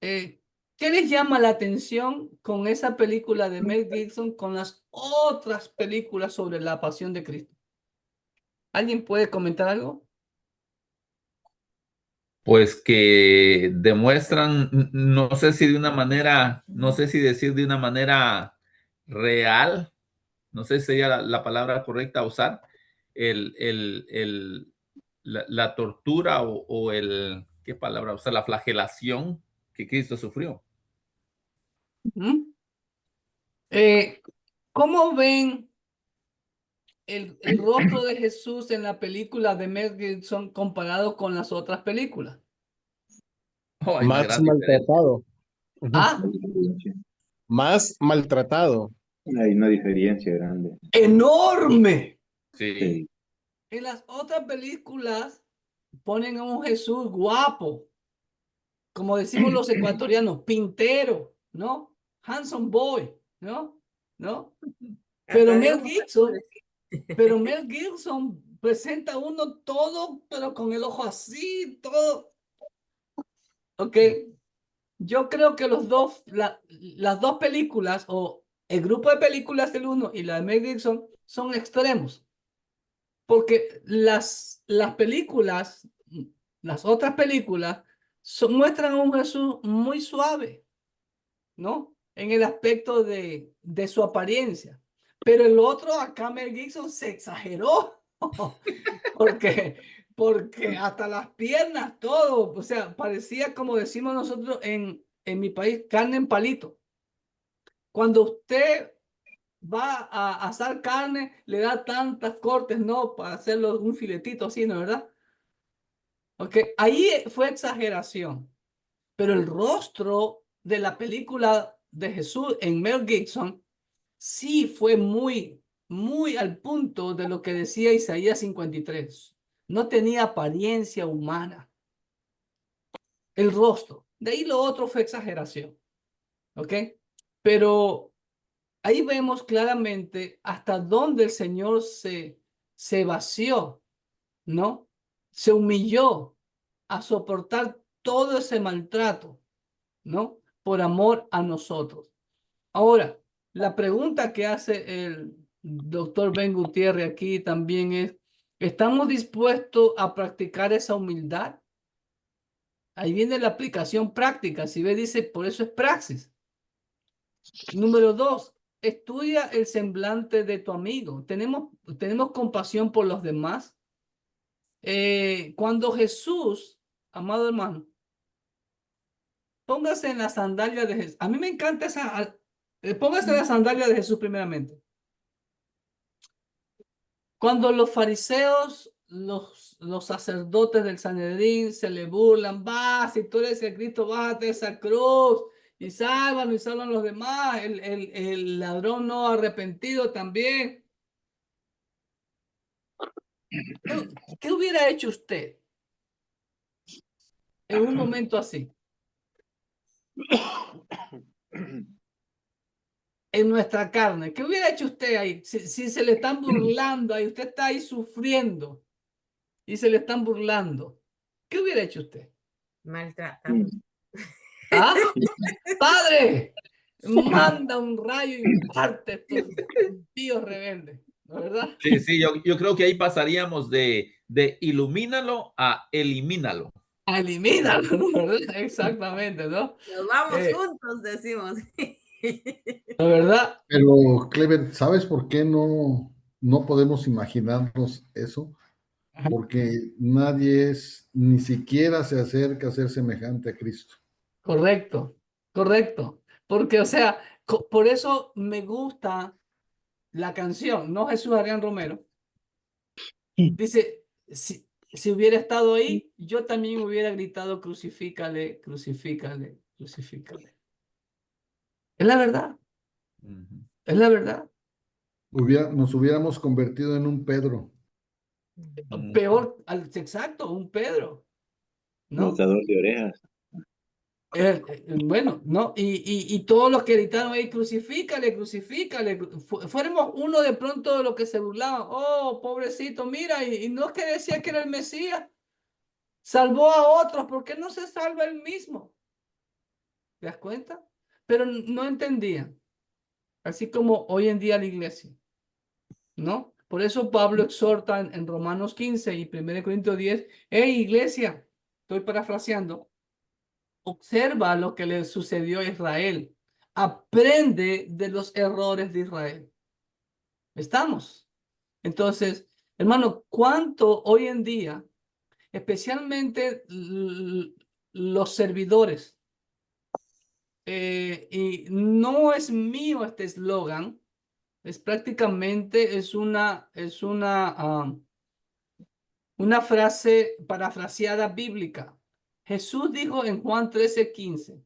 [SPEAKER 1] ¿Qué les llama la atención con esa película de Mel Gibson con las otras películas sobre la pasión de Cristo? ¿Alguien puede comentar algo?
[SPEAKER 4] Pues que demuestran, no sé si de una manera, no sé si decir de una manera real, no sé si sería la palabra correcta a usar, la tortura o ¿qué palabra? O sea, la flagelación que Cristo sufrió.
[SPEAKER 1] ¿Mm? ¿Cómo ven el rostro de Jesús en la película de Mel Gibson comparado con las otras películas?
[SPEAKER 4] Oh, hay una
[SPEAKER 3] Más
[SPEAKER 4] gran diferencia.
[SPEAKER 3] maltratado. Ujú.
[SPEAKER 1] Ah,
[SPEAKER 9] Hay diferencia.
[SPEAKER 3] Más maltratado.
[SPEAKER 9] Hay una diferencia grande.
[SPEAKER 1] enorme.
[SPEAKER 4] Sí.
[SPEAKER 9] Sí.
[SPEAKER 1] En las otras películas ponen a un Jesús guapo, como decimos los ecuatorianos, pintero, ¿no? Handsome boy, ¿no? ¿No? Pero
[SPEAKER 8] Hasta
[SPEAKER 1] Mel
[SPEAKER 8] digo,
[SPEAKER 1] Gibson, pero Mel Gibson presenta a uno todo, pero con el ojo así, todo. Ok, yo creo que las dos películas, o el grupo de películas del uno y la de Mel Gibson, son extremos. Porque las películas, las otras películas, muestran a un Jesús muy suave, ¿no? En el aspecto de su apariencia. Pero el otro, acá Mel Gibson se exageró, porque, porque hasta las piernas, todo, o sea, parecía como decimos nosotros en mi país, carne en palito. Cuando usted va a asar carne, le da tantas cortes, ¿no? Para hacerlo un filetito así, ¿no? ¿Verdad? Ok, ahí fue exageración, pero el rostro de la película de Jesús en Mel Gibson sí fue muy al punto de lo que decía Isaías 53. No tenía apariencia humana, el rostro. De ahí lo otro fue exageración, ¿ok? Pero ahí vemos claramente hasta dónde el Señor se vació, ¿no? Se humilló a soportar todo ese maltrato, ¿no? Por amor a nosotros. Ahora, la pregunta que hace el doctor Ben Gutiérrez aquí también es, ¿estamos dispuestos a practicar esa humildad? Ahí viene la aplicación práctica. Si ve, dice, por eso es praxis. Número 2, estudia el semblante de tu amigo. ¿Tenemos compasión por los demás? Cuando Jesús, amado hermano, póngase en la sandalia de Jesús. A mí me encanta póngase en la sandalia de Jesús primeramente. Cuando los fariseos, los sacerdotes del Sanedrín se le burlan, va, si tú eres el Cristo, bájate de esa cruz y sálvanos a los demás, el ladrón no arrepentido también. ¿Qué hubiera hecho usted en un momento así? En nuestra carne. ¿Qué hubiera hecho usted ahí? Si se le están burlando ahí, usted está ahí sufriendo y se le están burlando. ¿Qué hubiera hecho usted?
[SPEAKER 8] maltratado.
[SPEAKER 1] ¿Ah? Padre, manda un rayo y parte a estos tíos rebeldes, ¿no es verdad?
[SPEAKER 4] Sí, sí, yo creo que ahí pasaríamos de ilumínalo a elimínalo.
[SPEAKER 1] Elimínalo, ¿no? ¿Verdad? Exactamente, ¿no?
[SPEAKER 8] Nos vamos
[SPEAKER 1] Eh,
[SPEAKER 8] juntos, decimos.
[SPEAKER 1] ¿No es verdad?
[SPEAKER 2] Pero, Clever, ¿sabes por qué no podemos imaginarnos eso?
[SPEAKER 1] Ajá.
[SPEAKER 2] Porque nadie ni siquiera se acerca a ser semejante a Cristo.
[SPEAKER 1] Correcto, correcto. Porque, o sea, por eso me gusta la canción, no Jesús Adrián Romero. Dice, si hubiera estado ahí, yo también hubiera gritado, crucifícale, crucifícale, crucifícale. Es la verdad,
[SPEAKER 4] Ujú.
[SPEAKER 1] es la verdad.
[SPEAKER 2] Nos hubiéramos convertido en un Pedro.
[SPEAKER 1] Peor, exacto, un Pedro, ¿no?
[SPEAKER 9] Botador de orejas.
[SPEAKER 1] Bueno, ¿no? Y todos los que gritaron ahí, crucifícale, crucifícale. Fuéramos uno de pronto de los que se burlaban. Oh, pobrecito, mira, y no es que decía que era el Mesías. Salvó a otros, ¿por qué no se salva él mismo? ¿Te das cuenta? Pero no entendían. Así como hoy en día la iglesia, ¿no? Por eso Pablo exhorta en Romanos 15 y 1 Corintios 10, hey, iglesia, estoy parafraseando, observa lo que le sucedió a Israel. Aprende de los errores de Israel. ¿Estamos? Entonces, hermano, ¿cuánto hoy en día, especialmente los servidores, y no es mío este eslogan, es prácticamente, una frase parafraseada bíblica. Jesús dijo en Juan 13:15,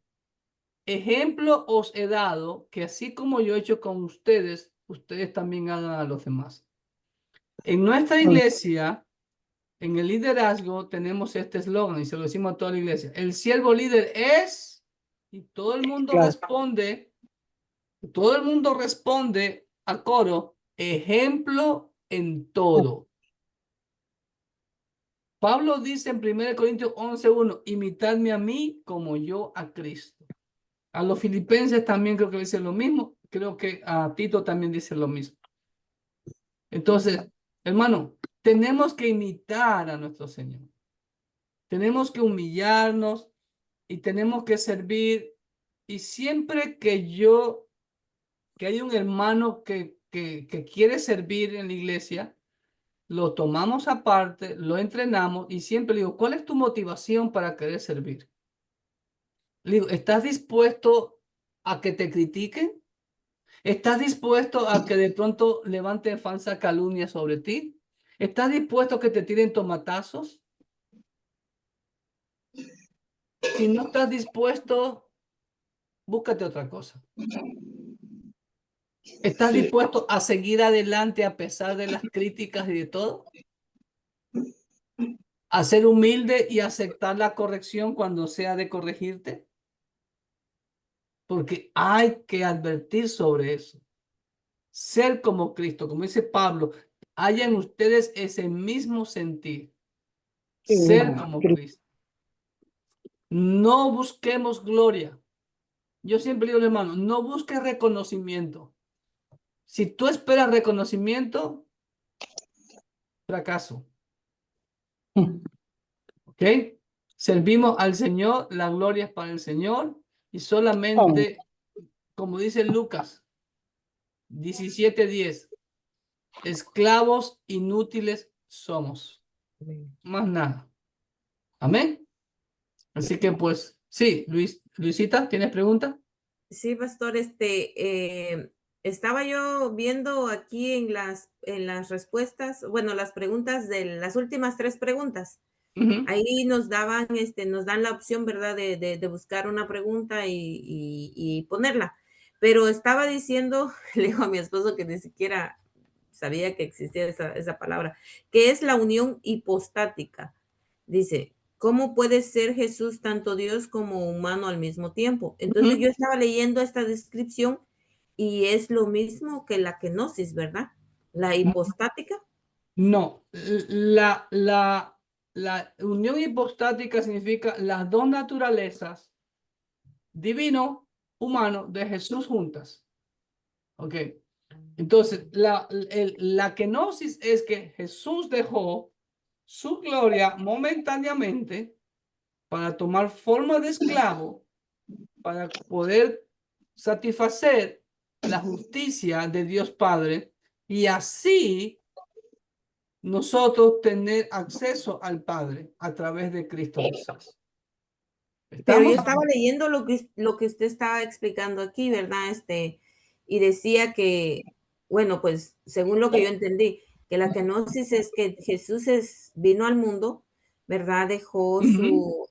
[SPEAKER 1] ejemplo os he dado que así como yo he hecho con ustedes, ustedes también hagan a los demás. En nuestra iglesia, en el liderazgo, tenemos este eslogan y se lo decimos a toda la iglesia. El siervo líder es, y todo el mundo responde a coro, ejemplo en todo. Pablo dice en 1 Corintios 11:1, imitadme a mí como yo a Cristo. A los filipenses también creo que dice lo mismo. Creo que a Tito también dice lo mismo. Entonces, hermano, tenemos que imitar a nuestro Señor. Tenemos que humillarnos y tenemos que servir. Y siempre que hay un hermano que quiere servir en la iglesia, lo tomamos aparte, lo entrenamos y siempre le digo, ¿cuál es tu motivación para querer servir? Le digo, ¿estás dispuesto a que te critiquen? ¿Estás dispuesto a que de pronto levanten falsa calumnia sobre ti? ¿Estás dispuesto a que te tiren tomatazos? Si no estás dispuesto, búscate otra cosa. ¿Estás dispuesto a seguir adelante a pesar de las críticas y de todo? ¿A ser humilde y aceptar la corrección cuando sea de corregirte? Porque hay que advertir sobre eso. Ser como Cristo, como dice Pablo, haya en ustedes ese mismo sentir. Ser como Cristo. No busquemos gloria. Yo siempre digo, hermano, no busques reconocimiento. Si tú esperas reconocimiento, fracaso. ¿Ok? Servimos al Señor, la gloria es para el Señor y solamente, como dice Lucas 17:10, esclavos inútiles somos. Más nada. Amén. Así que pues, sí, Luisita, ¿tienes pregunta?
[SPEAKER 8] Sí, pastor, estaba yo viendo aquí en las respuestas, bueno, las preguntas de las últimas 3 preguntas. Ahí nos dan la opción, ¿verdad? De buscar una pregunta y ponerla. Pero estaba diciendo, le digo a mi esposo que ni siquiera sabía que existía esa palabra, que es la unión hipostática. Dice, ¿cómo puede ser Jesús tanto Dios como humano al mismo tiempo? Entonces yo estaba leyendo esta descripción y es lo mismo que la kenosis, ¿verdad? La hipostática.
[SPEAKER 1] No, la unión hipostática significa las dos naturalezas, divino, humano, de Jesús juntas. Ok. Entonces, la kenosis es que Jesús dejó su gloria momentáneamente para tomar forma de esclavo, para poder satisfacer la justicia de Dios Padre y así nosotros tener acceso al Padre a través de Cristo Jesús.
[SPEAKER 8] Pero yo estaba leyendo lo que usted estaba explicando aquí, ¿verdad? Y decía que, bueno, pues según lo que yo entendí, que la kenosis es que Jesús vino al mundo, ¿verdad? Dejó su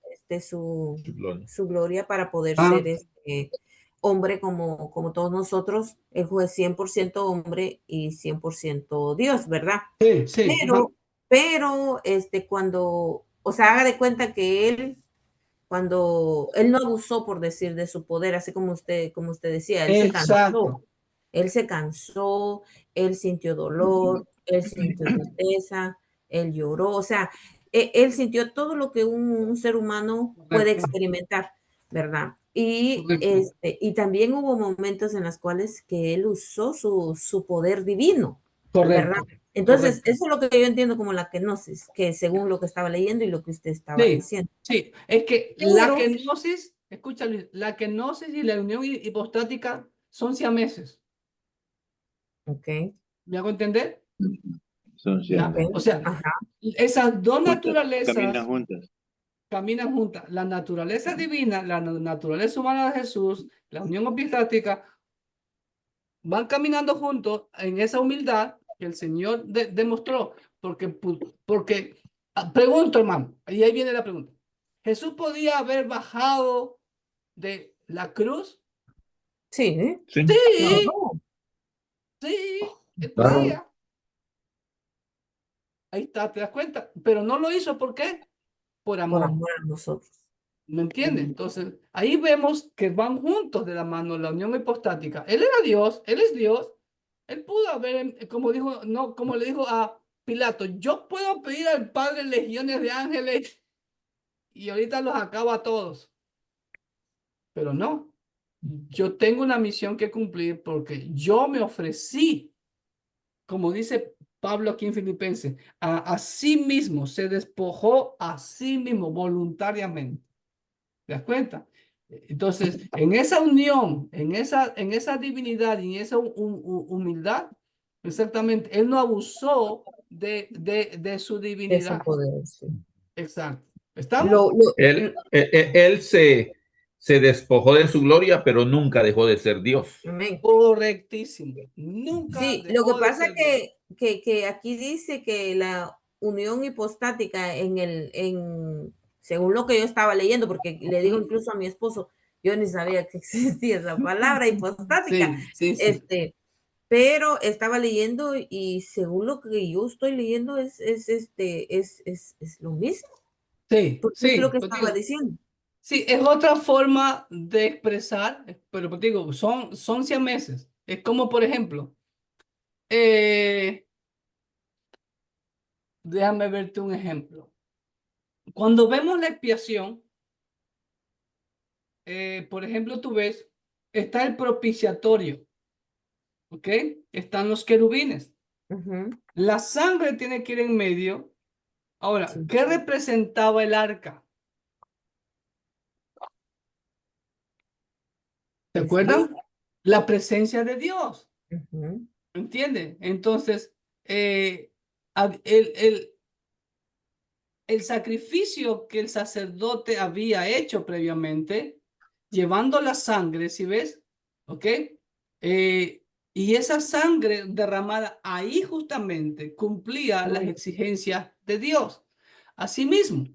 [SPEAKER 8] gloria para poder ser hombre como todos nosotros. Él fue 100% hombre y 100% Dios, ¿verdad?
[SPEAKER 1] Sí.
[SPEAKER 8] Pero pero cuando, o sea, haga de cuenta que cuando él no abusó, por decir, de su poder, así como usted decía,
[SPEAKER 1] Exacto.
[SPEAKER 8] él se cansó, él sintió dolor, él sintió tristeza, él lloró, o sea, él sintió todo lo que un ser humano puede
[SPEAKER 1] Correcto.
[SPEAKER 8] experimentar, ¿verdad? Y,
[SPEAKER 1] Correcto.
[SPEAKER 8] y también hubo momentos en los cuales que él usó su poder divino, ¿verdad?
[SPEAKER 1] Correcto.
[SPEAKER 8] Entonces,
[SPEAKER 1] Correcto.
[SPEAKER 8] eso es lo que yo entiendo como la kenosis, que según lo que estaba leyendo y lo que usted estaba
[SPEAKER 1] Sí,
[SPEAKER 8] diciendo.
[SPEAKER 1] sí, es que la
[SPEAKER 8] Pero,
[SPEAKER 1] kenosis, escucha Luis, la kenosis y la unión hipostática son siameses.
[SPEAKER 8] ok,
[SPEAKER 1] ¿Me hago entender?
[SPEAKER 9] Son
[SPEAKER 1] ¿Ya?
[SPEAKER 8] ok,
[SPEAKER 1] O sea,
[SPEAKER 8] ajá,
[SPEAKER 1] esas dos
[SPEAKER 9] Caminan
[SPEAKER 1] naturalezas
[SPEAKER 9] juntas.
[SPEAKER 1] caminan juntas. La naturaleza divina, la naturaleza humana de Jesús, la unión hipostática, van caminando juntos en esa humildad que el Señor demostró. Porque, pregunto, hermano, y ahí viene la pregunta. ¿Jesús podía haber bajado de la cruz?
[SPEAKER 8] sí,
[SPEAKER 4] Sí.
[SPEAKER 1] Sí,
[SPEAKER 8] claro,
[SPEAKER 1] sí, él
[SPEAKER 2] Claro.
[SPEAKER 1] podía. Ahí está, te das cuenta. Pero no lo hizo, ¿por qué? Por
[SPEAKER 8] por
[SPEAKER 1] amor.
[SPEAKER 8] amor a nosotros.
[SPEAKER 1] ¿Me entiendes? Entonces, ahí vemos que van juntos de la mano la unión hipostática. Él era Dios, él es Dios. Él pudo haber, como dijo, no, como le dijo a Pilato, yo puedo pedir al Padre legiones de ángeles y ahorita los acabo a todos. Pero no, yo tengo una misión que cumplir porque yo me ofrecí, como dice Pablo aquí en Filipenses, a sí mismo, se despojó a sí mismo voluntariamente. ¿Te das cuenta? Entonces, en esa unión, en esa divinidad y en esa humildad, exactamente, él no abusó de su
[SPEAKER 8] De su
[SPEAKER 1] divinidad.
[SPEAKER 8] poder, sí.
[SPEAKER 1] Exacto. ¿Estamos?
[SPEAKER 8] Lo, lo,
[SPEAKER 4] Él se despojó de su gloria, pero nunca dejó de ser Dios.
[SPEAKER 8] amén.
[SPEAKER 1] Correctísimo. Nunca
[SPEAKER 8] Sí, lo que
[SPEAKER 1] dejó de
[SPEAKER 8] pasa
[SPEAKER 1] ser Dios.
[SPEAKER 8] que aquí dice que la unión hipostática según lo que yo estaba leyendo, porque le digo incluso a mi esposo, yo ni sabía que existía esa palabra hipostática,
[SPEAKER 1] Sí, sí, sí.
[SPEAKER 8] pero estaba leyendo y según lo que yo estoy leyendo es lo mismo,
[SPEAKER 1] Sí,
[SPEAKER 8] porque es lo
[SPEAKER 1] sí,
[SPEAKER 8] que
[SPEAKER 1] pues
[SPEAKER 8] estaba
[SPEAKER 1] digo,
[SPEAKER 8] diciendo.
[SPEAKER 1] sí, es otra forma de expresar, pero pues digo, son siameses. Es como, por ejemplo, déjame verte un ejemplo. Cuando vemos la expiación, por ejemplo, tú ves, está el propiciatorio, ¿ok? Están los querubines.
[SPEAKER 8] Ujú,
[SPEAKER 1] La sangre tiene que ir en medio. Ahora,
[SPEAKER 8] sí.
[SPEAKER 1] ¿qué representaba el arca? ¿Se
[SPEAKER 8] Jesús.
[SPEAKER 1] acuerdan? La presencia de Dios.
[SPEAKER 8] Ujú,
[SPEAKER 1] ¿Entienden? Entonces, el sacrificio que el sacerdote había hecho previamente, llevando la sangre, ¿sí ves? ¿Ok? Y esa sangre derramada ahí justamente cumplía las exigencias de Dios. Asimismo,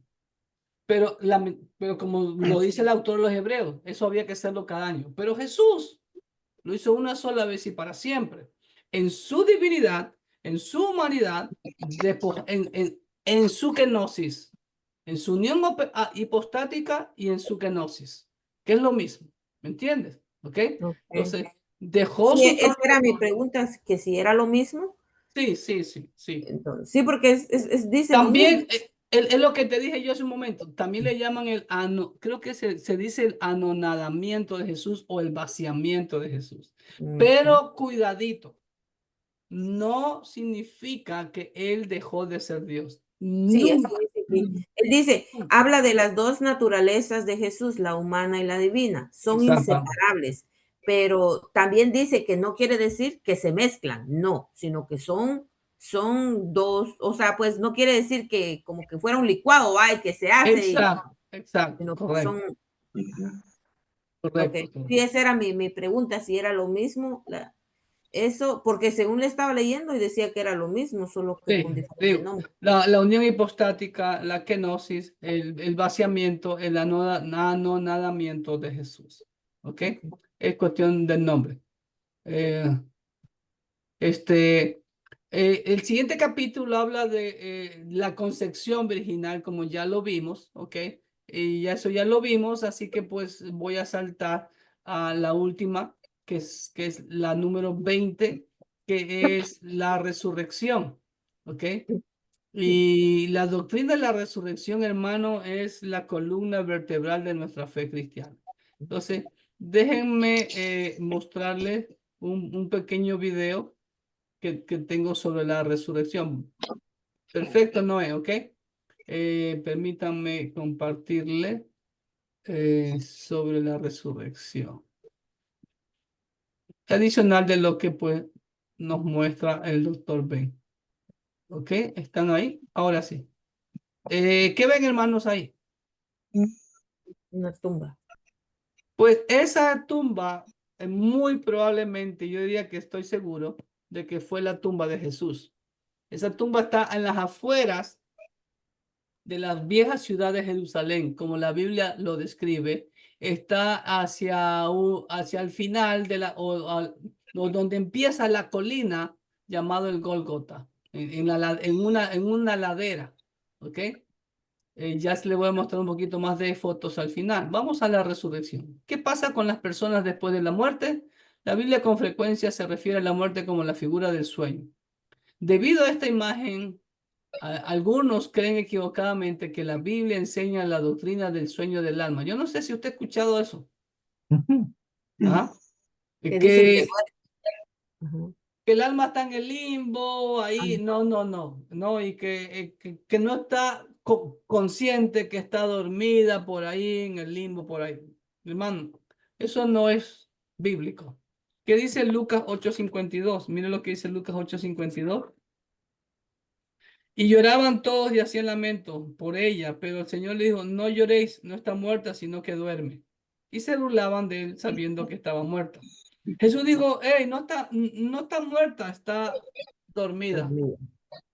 [SPEAKER 1] pero como lo dice el autor de los Hebreos, eso había que hacerlo cada año. Pero Jesús lo hizo una sola vez y para siempre. En su divinidad, en su humanidad, en su kenosis, en su unión hipostática y en su kenosis, que es lo mismo. ¿Me entiendes? ¿Ok?
[SPEAKER 8] ok.
[SPEAKER 1] Entonces, dejó
[SPEAKER 8] Sí,
[SPEAKER 1] su
[SPEAKER 8] esa era mi
[SPEAKER 1] trono.
[SPEAKER 8] pregunta, que si era lo mismo.
[SPEAKER 1] Sí, sí, sí, sí.
[SPEAKER 8] Entonces, sí, porque dice lo mismo.
[SPEAKER 1] También, es lo que te dije yo hace un momento, también le llaman creo que se dice el anonadamiento de Jesús o el vaciamiento de Jesús.
[SPEAKER 8] Ujú.
[SPEAKER 1] Pero cuidadito, no significa que él dejó de ser Dios.
[SPEAKER 8] Sí, eso
[SPEAKER 1] Nunca.
[SPEAKER 8] dice aquí. Él dice, habla de las dos naturalezas de Jesús, la humana y la divina, son
[SPEAKER 1] Exacto.
[SPEAKER 8] inseparables, pero también dice que no quiere decir que se mezclan, no, sino que son dos, o sea, pues no quiere decir que como que fuera un licuado, ay, que se hace,
[SPEAKER 1] Exacto, exacto,
[SPEAKER 8] sino que son,
[SPEAKER 1] correcto,
[SPEAKER 8] ok.
[SPEAKER 1] correcto,
[SPEAKER 8] Sí,
[SPEAKER 1] correcto.
[SPEAKER 8] esa era mi pregunta, si era lo mismo, eso, porque según le estaba leyendo y decía que era lo mismo, solo que con
[SPEAKER 1] Sí,
[SPEAKER 8] diferente
[SPEAKER 1] digo,
[SPEAKER 8] nombre.
[SPEAKER 1] la unión hipostática, la kenosis, el vaciamiento, el anonadamiento de Jesús. ¿Ok? Es cuestión del nombre. Eh, este, El siguiente capítulo habla de la concepción virginal, como ya lo vimos, ¿ok? Y ya eso ya lo vimos, así que pues voy a saltar a la última, que es la número 20, que es la resurrección, ¿ok? Y la doctrina de la resurrección, hermano, es la columna vertebral de nuestra fe cristiana. Entonces, déjenme mostrarles un pequeño video que tengo sobre la resurrección. Perfecto, Noé, ¿ok? Permítanme compartirle sobre la resurrección. Adicional de lo que pues nos muestra el doctor Ben. ¿Ok? ¿Están ahí? Ahora sí. ¿Qué ven, hermanos, ahí?
[SPEAKER 8] Una tumba.
[SPEAKER 1] Pues esa tumba, muy probablemente, yo diría que estoy seguro de que fue la tumba de Jesús. Esa tumba está en las afueras de las viejas ciudades de Jerusalén, como la Biblia lo describe. Está hacia el final de o donde empieza la colina llamado el Gólgota, en una ladera. ¿Ok? Ya se le voy a mostrar un poquito más de fotos al final. Vamos a la resurrección. ¿Qué pasa con las personas después de la muerte? La Biblia con frecuencia se refiere a la muerte como la figura del sueño. Debido a esta imagen, algunos creen equivocadamente que la Biblia enseña la doctrina del sueño del alma. Yo no sé si usted ha escuchado eso. ¿Ah?
[SPEAKER 8] Que dicen que
[SPEAKER 1] Que el alma está en el limbo, ahí, no, y que no está consciente que está dormida por ahí, en el limbo, por ahí. Hermano, eso no es bíblico. ¿Qué dice Lucas 8:52? Mire lo que dice Lucas 8:52. Y lloraban todos y hacían lamento por ella, pero el Señor le dijo, no lloréis, no está muerta, sino que duerme. Y se burlaban de él sabiendo que estaba muerta. Jesús dijo, hey, no está muerta, está dormida.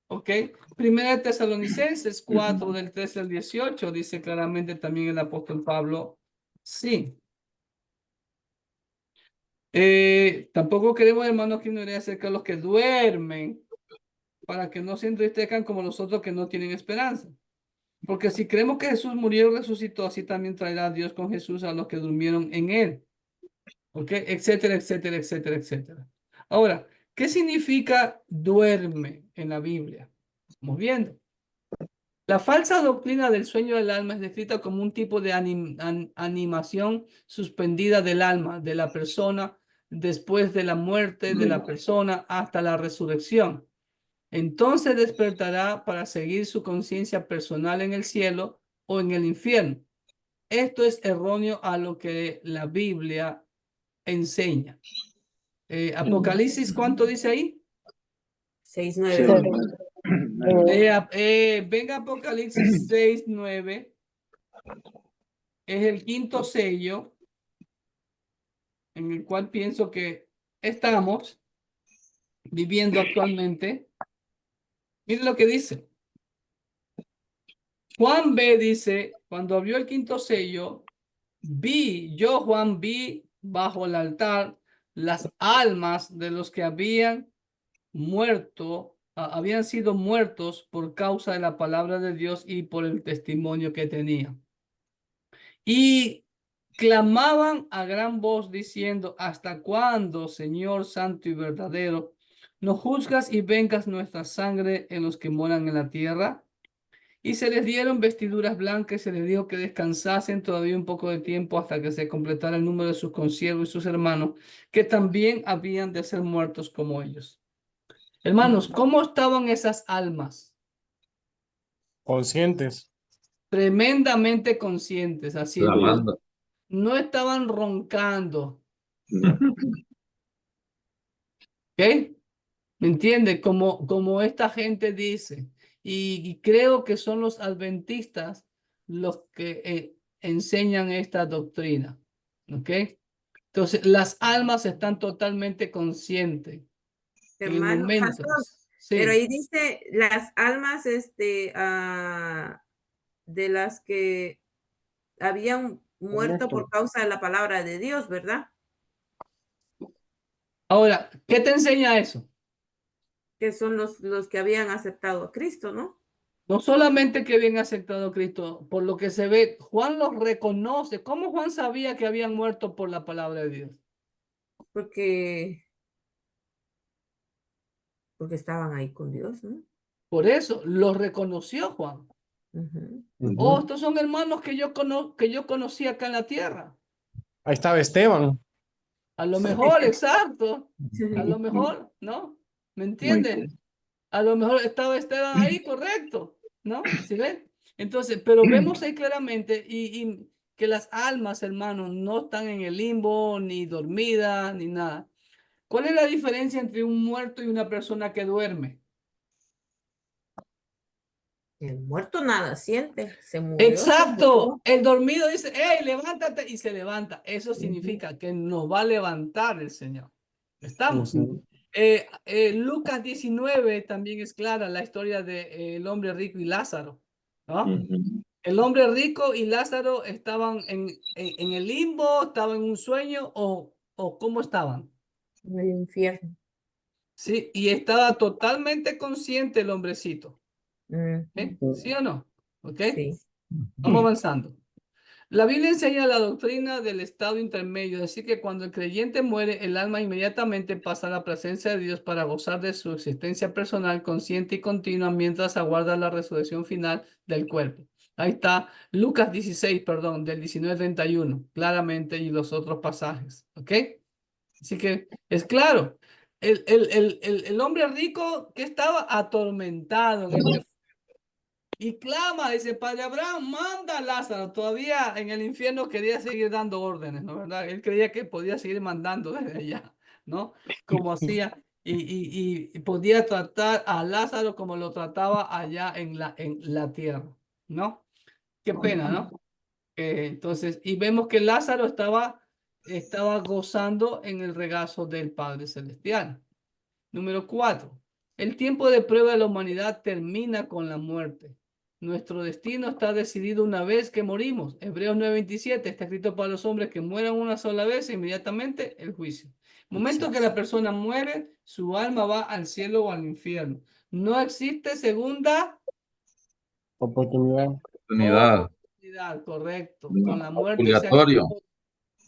[SPEAKER 1] ¿Ok? Primera de Tesalonicenses 4, del 13 al 18, dice claramente también el apóstol Pablo, sí. Tampoco queremos, hermanos, que ignoren acerca de los que duermen, para que no se entristezcan como los otros que no tienen esperanza. Porque si creemos que Jesús murió y resucitó, así también traerá Dios con Jesús a los que durmieron en él. ¿Ok? Etcétera, etcétera, etcétera, etcétera. Ahora, ¿qué significa duerme en la Biblia? Vamos viendo. La falsa doctrina del sueño del alma es descrita como un tipo de animación suspendida del alma de la persona después de la muerte de la persona hasta la resurrección. Entonces despertará para seguir su conciencia personal en el cielo o en el infierno. Esto es erróneo a lo que la Biblia enseña. Apocalipsis, ¿cuánto dice ahí?
[SPEAKER 8] 6:9.
[SPEAKER 1] Venga, Apocalipsis 6:9. Es el quinto sello en el cual pienso que estamos viviendo actualmente. Miren lo que dice. Juan B. dice, cuando abrió el quinto sello, Juan, vi bajo el altar las almas de los que habían sido muertos por causa de la palabra de Dios y por el testimonio que tenían. Y clamaban a gran voz diciendo, ¿hasta cuándo, Señor santo y verdadero, no juzgas y vengas nuestra sangre en los que moran en la tierra? Y se les dieron vestiduras blancas y se les dijo que descansasen todavía un poco de tiempo hasta que se completara el número de sus consiervos y sus hermanos, que también habían de ser muertos como ellos. Hermanos, ¿cómo estaban esas almas?
[SPEAKER 3] Conscientes.
[SPEAKER 1] Tremendamente conscientes, así
[SPEAKER 4] Clamando.
[SPEAKER 1] no estaban roncando.
[SPEAKER 9] No.
[SPEAKER 1] ¿Ok? ¿Me entiende? Como esta gente dice. Y creo que son los adventistas los que enseñan esta doctrina. ¿Ok? Entonces, las almas están totalmente conscientes en el
[SPEAKER 8] Hermano,
[SPEAKER 1] momento.
[SPEAKER 8] pastor, pero
[SPEAKER 1] Sí.
[SPEAKER 8] ahí dice las almas de las que habían muerto por causa de la palabra de Dios, ¿verdad?
[SPEAKER 1] Ahora, ¿qué te enseña eso?
[SPEAKER 8] Que son los que habían aceptado a Cristo, ¿no?
[SPEAKER 1] No solamente que habían aceptado a Cristo, por lo que se ve, Juan los reconoce. ¿Cómo Juan sabía que habían muerto por la palabra de Dios?
[SPEAKER 8] Porque estaban ahí con Dios, ¿no?
[SPEAKER 1] Por eso los reconoció Juan. Oh, estos son hermanos que yo conocí acá en la tierra.
[SPEAKER 3] Ahí estaba Esteban.
[SPEAKER 1] A lo mejor, exacto. A lo mejor, ¿no? ¿Me entienden? A lo mejor estaba Esteban ahí, correcto, ¿no? ¿Sí ven? Entonces, pero vemos ahí claramente y que las almas, hermanos, no están en el limbo, ni dormidas, ni nada. ¿Cuál es la diferencia entre un muerto y una persona que duerme?
[SPEAKER 8] El muerto nada siente, se murió.
[SPEAKER 1] Exacto. El dormido dice, hey, levántate, y se levanta. Eso significa que nos va a levantar el Señor. ¿Estamos? Lucas 19 también es clara la historia del hombre rico y Lázaro, ¿no? El hombre rico y Lázaro estaban en el limbo, estaban en un sueño o ¿cómo estaban?
[SPEAKER 8] En el infierno.
[SPEAKER 1] Sí, y estaba totalmente consciente el hombrecito. ¿Sí o no? ¿Ok?
[SPEAKER 8] Sí.
[SPEAKER 1] Vamos avanzando. La Biblia enseña la doctrina del estado intermedio, es decir, que cuando el creyente muere, el alma inmediatamente pasa a la presencia de Dios para gozar de su existencia personal, consciente y continua, mientras aguarda la resurrección final del cuerpo. Ahí está Lucas 16, perdón, del 19:31, claramente, y los otros pasajes. ¿Ok? Así que es claro. El hombre rico que estaba atormentado en este y clama, dice, Padre Abraham, manda a Lázaro. Todavía en el infierno quería seguir dando órdenes, ¿no? ¿Verdad? Él creía que podía seguir mandando desde allá, ¿no? Como hacía, y podía tratar a Lázaro como lo trataba allá en la tierra, ¿no? Qué pena, ¿no? Entonces, y vemos que Lázaro estaba gozando en el regazo del Padre Celestial. Número 4. El tiempo de prueba de la humanidad termina con la muerte. Nuestro destino está decidido una vez que morimos. Hebreos 9:27 está escrito para los hombres que mueran una sola vez e inmediatamente el juicio. El momento que la persona muere, su alma va al cielo o al infierno. No existe segunda
[SPEAKER 3] Oportunidad.
[SPEAKER 1] oportunidad, correcto. Con la muerte se
[SPEAKER 4] Purgatorio.
[SPEAKER 1] acabó.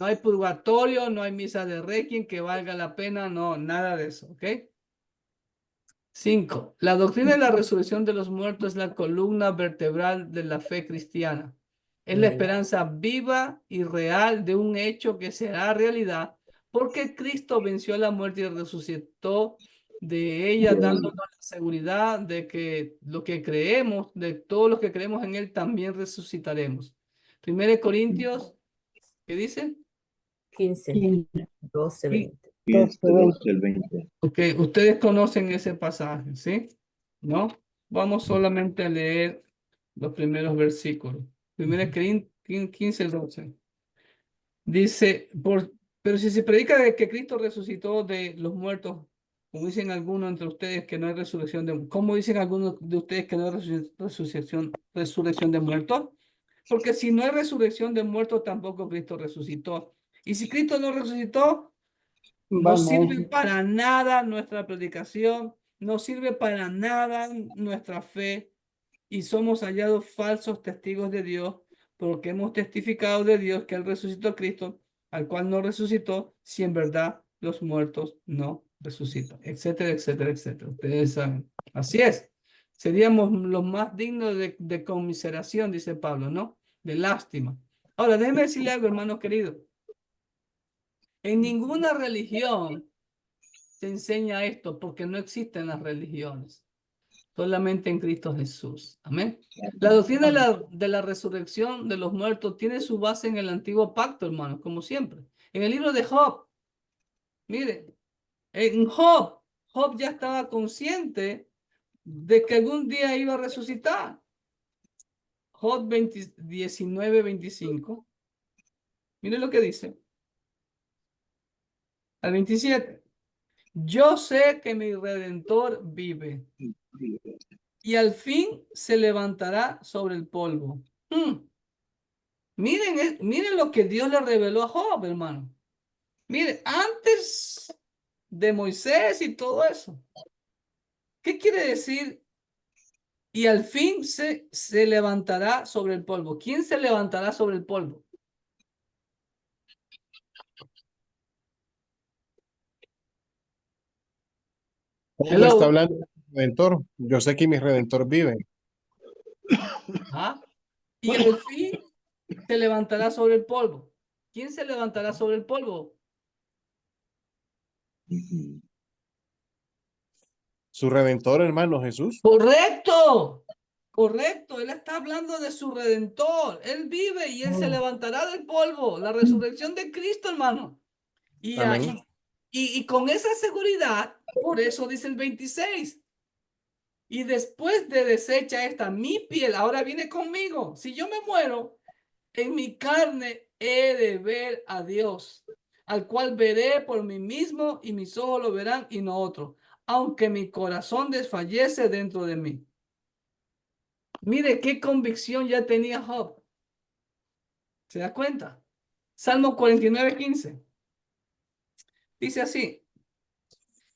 [SPEAKER 1] No hay purgatorio, no hay misa de requiem que valga la pena, no, nada de eso, ¿ok? 5. La doctrina de la resurrección de los muertos es la columna vertebral de la fe cristiana. Es la esperanza viva y real de un hecho que será realidad porque Cristo venció a la muerte y resucitó de ella, dándonos la seguridad de que lo que creemos, de todos los que creemos en Él, también resucitaremos. 1 Corintios, ¿qué dice?
[SPEAKER 8] 15, 12, 20.
[SPEAKER 9] 20.
[SPEAKER 1] Ok, ustedes conocen ese pasaje, ¿sí? ¿No? Vamos solamente a leer los primeros versículos. 1 Corintios 15, 12. Dice, pero si se predica de que Cristo resucitó de los muertos, como dicen algunos entre ustedes que no hay resurrección de, ¿cómo dicen algunos de ustedes que no hay resurrección de muertos? Porque si no hay resurrección de muertos, tampoco Cristo resucitó. Y si Cristo no resucitó, no sirve para nada nuestra predicación, no sirve para nada nuestra fe y somos hallados falsos testigos de Dios porque hemos testificado de Dios que Él resucitó a Cristo, al cual no resucitó, si en verdad los muertos no resucitan, etcétera, etcétera, etcétera. Ustedes saben. Así es. Seríamos los más dignos de conmiseración, dice Pablo, ¿no? De lástima. Ahora, déjeme decirle algo, hermano querido. En ninguna religión se enseña esto porque no existen las religiones, solamente en Cristo Jesús. Amén. La doctrina de la resurrección de los muertos tiene su base en el antiguo pacto, hermanos, como siempre. En el libro de Job, mire, en Job ya estaba consciente de que algún día iba a resucitar. Job 19:25. Mire lo que dice. Al 27. Yo sé que mi Redentor vive y al fin se levantará sobre el polvo. Miren lo que Dios le reveló a Job, hermano. Miren, antes de Moisés y todo eso, ¿Qué quiere decir? Y al fin se levantará sobre el polvo. ¿Quién se levantará sobre el polvo?
[SPEAKER 3] Pablo está
[SPEAKER 1] Hello.
[SPEAKER 3] hablando de mi Redentor. Yo sé que mi Redentor vive.
[SPEAKER 1] ¿Ah? Y al fin se levantará sobre el polvo. ¿Quién se levantará sobre el polvo?
[SPEAKER 3] Su Redentor, hermano Jesús.
[SPEAKER 1] Correcto, correcto. Él está hablando de su Redentor. Él vive y él se levantará del polvo. La resurrección de Cristo, hermano. Y,
[SPEAKER 3] Amén.
[SPEAKER 1] y con esa seguridad, por eso dice el 26. Y después de deshecha esta mi piel, ahora viene conmigo. Si yo me muero, en mi carne he de ver a Dios, al cual veré por mí mismo y mis ojos lo verán y no otro, aunque mi corazón desfallece dentro de mí. Mire qué convicción ya tenía Job. ¿Se da cuenta? Salmo 49:15. Dice así: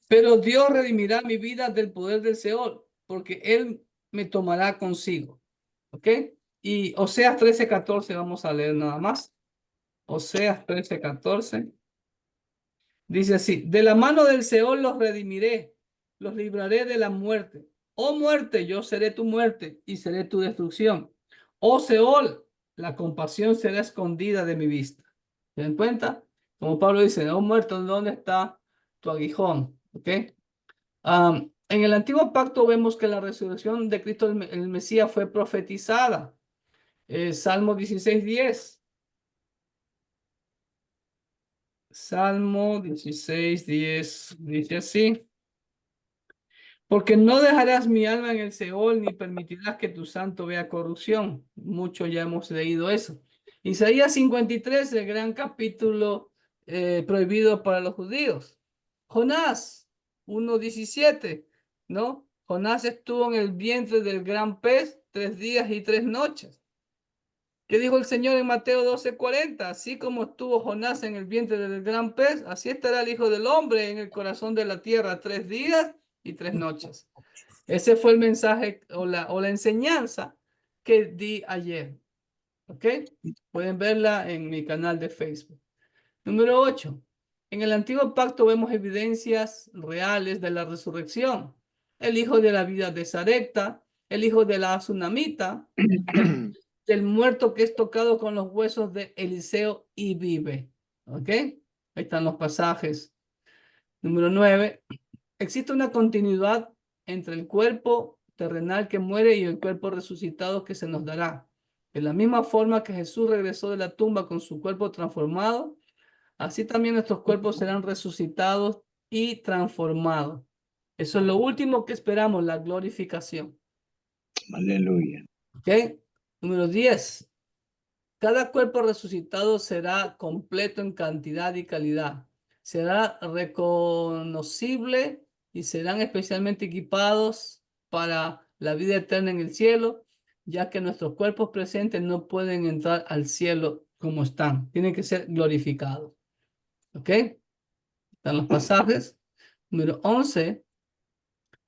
[SPEAKER 1] pero Dios redimirá mi vida del poder del Seol, porque Él me tomará consigo. ¿Ok? Y Oseas 13:14 vamos a leer nada más. Oseas 13:14. Dice así: de la mano del Seol los redimiré, los libraré de la muerte. Oh muerte, yo seré tu muerte y seré tu destrucción. Oh Seol, la compasión será escondida de mi vista. ¿Se dan cuenta? Como Pablo dice: oh muerte, ¿dónde está tu aguijón? ¿Ok? En el antiguo pacto vemos que la resurrección de Cristo el Mesías fue profetizada. Salmo 16:10. Salmo 16:10 dice así: porque no dejarás mi alma en el Seol, ni permitirás que tu santo vea corrupción. Mucho ya hemos leído eso. Isaías 53, el gran capítulo prohibido para los judíos. Jonás 1:17, ¿no? Jonás estuvo en el vientre del gran pez 3 días y 3 noches. ¿Qué dijo el Señor en Mateo 12:40? Así como estuvo Jonás en el vientre del gran pez, así estará el Hijo del Hombre en el corazón de la tierra 3 días y 3 noches. Ese fue el mensaje o la enseñanza que di ayer. ¿Ok? Pueden verla en mi canal de Facebook. Número 8. En el antiguo pacto vemos evidencias reales de la resurrección. El hijo de la vida de Sarepta, el hijo de la Tsunamita, del muerto que es tocado con los huesos de Eliseo y vive. ¿Ok? Ahí están los pasajes. Número 9. Existe una continuidad entre el cuerpo terrenal que muere y el cuerpo resucitado que se nos dará. De la misma forma que Jesús regresó de la tumba con su cuerpo transformado, así también nuestros cuerpos serán resucitados y transformados. Eso es lo último que esperamos, la glorificación.
[SPEAKER 9] Aleluya.
[SPEAKER 1] ¿Ok? Número 10. Cada cuerpo resucitado será completo en cantidad y calidad. Será reconocible y serán especialmente equipados para la vida eterna en el cielo, ya que nuestros cuerpos presentes no pueden entrar al cielo como están. Tienen que ser glorificados. ¿Ok? Están los pasajes. Número 11.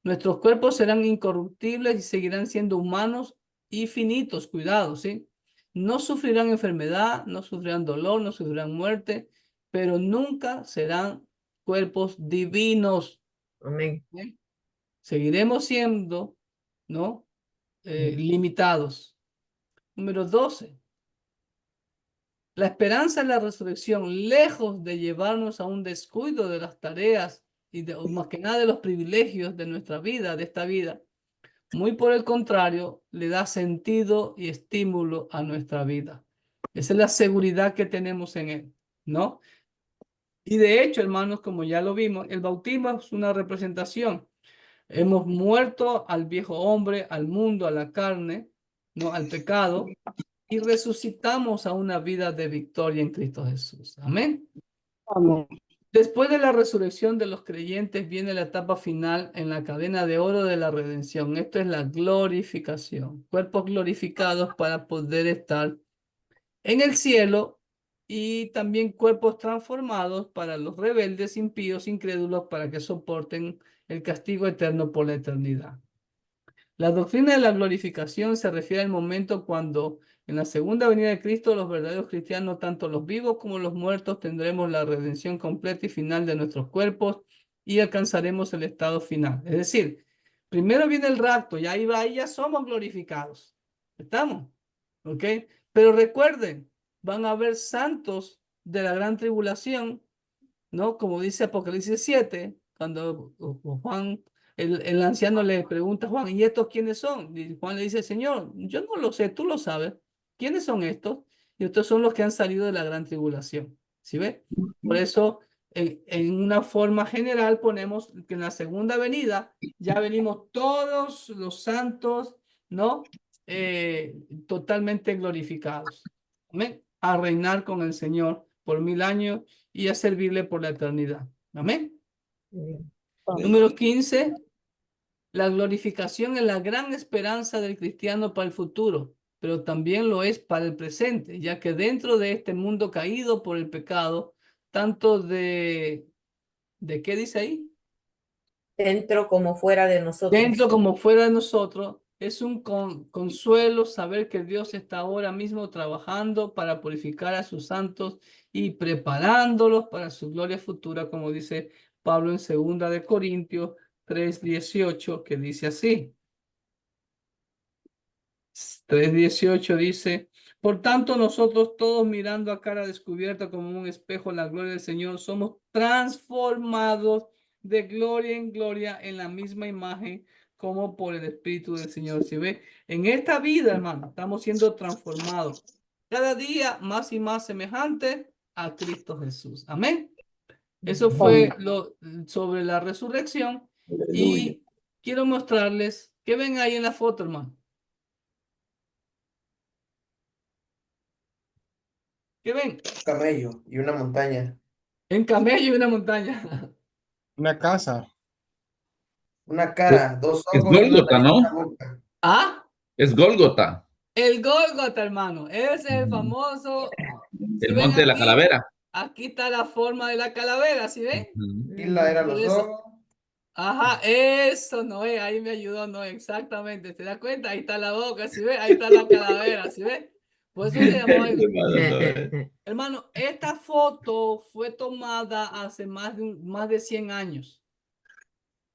[SPEAKER 1] Nuestros cuerpos serán incorruptibles y seguirán siendo humanos y finitos. Cuidado, ¿sí? No sufrirán enfermedad, no sufrirán dolor, no sufrirán muerte, pero nunca serán cuerpos divinos.
[SPEAKER 10] Amén.
[SPEAKER 1] ¿Sí? Seguiremos siendo, ¿no? Limitados. Número 12. La esperanza en la resurrección, lejos de llevarnos a un descuido de las tareas y más que nada de los privilegios de nuestra vida, de esta vida, muy por el contrario, le da sentido y estímulo a nuestra vida. Esa es la seguridad que tenemos en Él, ¿no? Y de hecho, hermanos, como ya lo vimos, el bautismo es una representación. Hemos muerto al viejo hombre, al mundo, a la carne, ¿no? Al pecado, y resucitamos a una vida de victoria en Cristo Jesús. Amén.
[SPEAKER 5] Amén.
[SPEAKER 1] Después de la resurrección de los creyentes viene la etapa final en la cadena de oro de la redención. Esto es la glorificación. Cuerpos glorificados para poder estar en el cielo y también cuerpos transformados para los rebeldes, impíos, incrédulos, para que soporten el castigo eterno por la eternidad. La doctrina de la glorificación se refiere al momento cuando en la segunda venida de Cristo los verdaderos cristianos, tanto los vivos como los muertos, tendremos la redención completa y final de nuestros cuerpos y alcanzaremos el estado final. Es decir, primero viene el rapto y ahí va, ahí ya somos glorificados. ¿Estamos? ¿Ok? Pero recuerden, van a haber santos de la gran tribulación, ¿no? Como dice Apocalipsis 7, cuando Juan, el anciano le pregunta a Juan, ¿y estos quiénes son? Y Juan le dice, Señor, yo no lo sé, tú lo sabes. ¿Quiénes son estos? Y estos son los que han salido de la gran tribulación. ¿Sí ve? Por eso, en una forma general, ponemos que en la segunda venida ya venimos todos los santos, ¿no? Totalmente glorificados. Amén. A reinar con el Señor por 1000 años y a servirle por la eternidad. Amén. Número 15. La glorificación es la gran esperanza del cristiano para el futuro, pero también lo es para el presente, ya que dentro de este mundo caído por el pecado, tanto ¿de qué dice ahí?
[SPEAKER 8] Dentro como fuera de nosotros.
[SPEAKER 1] Dentro como fuera de nosotros, es un consuelo saber que Dios está ahora mismo trabajando para purificar a sus santos y preparándolos para su gloria futura, como dice Pablo en 2 de Corintios 3:18, que dice así. 3:18 dice, por tanto nosotros todos mirando a cara descubierta como un espejo la gloria del Señor, somos transformados de gloria en gloria en la misma imagen como por el Espíritu del Señor. ¿Sí ve? En esta vida, hermano, estamos siendo transformados cada día más y más semejantes a Cristo Jesús. Amén. Eso fue lo sobre la resurrección. Y quiero mostrarles, ¿qué ven ahí en la foto, hermano? ¿Qué ven?
[SPEAKER 6] Camello y una montaña.
[SPEAKER 1] En camello y una montaña.
[SPEAKER 3] Una casa.
[SPEAKER 6] Una cara, dos
[SPEAKER 4] Es
[SPEAKER 6] ojos, una
[SPEAKER 4] Gólgota,
[SPEAKER 6] nariz, una
[SPEAKER 4] ¿no?
[SPEAKER 6] boca.
[SPEAKER 1] ¿Ah?
[SPEAKER 4] Es Gólgota,
[SPEAKER 1] El Gólgota, hermano. Ese es el famoso. Si
[SPEAKER 4] el
[SPEAKER 1] ven
[SPEAKER 4] monte de la
[SPEAKER 1] aquí,
[SPEAKER 4] calavera.
[SPEAKER 1] aquí está la forma de la calavera, ¿sí ven?
[SPEAKER 4] Ujú.
[SPEAKER 6] Y la era
[SPEAKER 1] Por
[SPEAKER 6] los
[SPEAKER 1] eso.
[SPEAKER 6] ojos.
[SPEAKER 1] Ajá, eso, Noé, ahí me ayudó, Noé, exactamente. ¿Te das cuenta? Ahí está la boca, ¿sí ves? Ahí está la calavera, ¿sí ves? Por eso se llamó el... Hermano, esta foto fue tomada hace más de 100 años.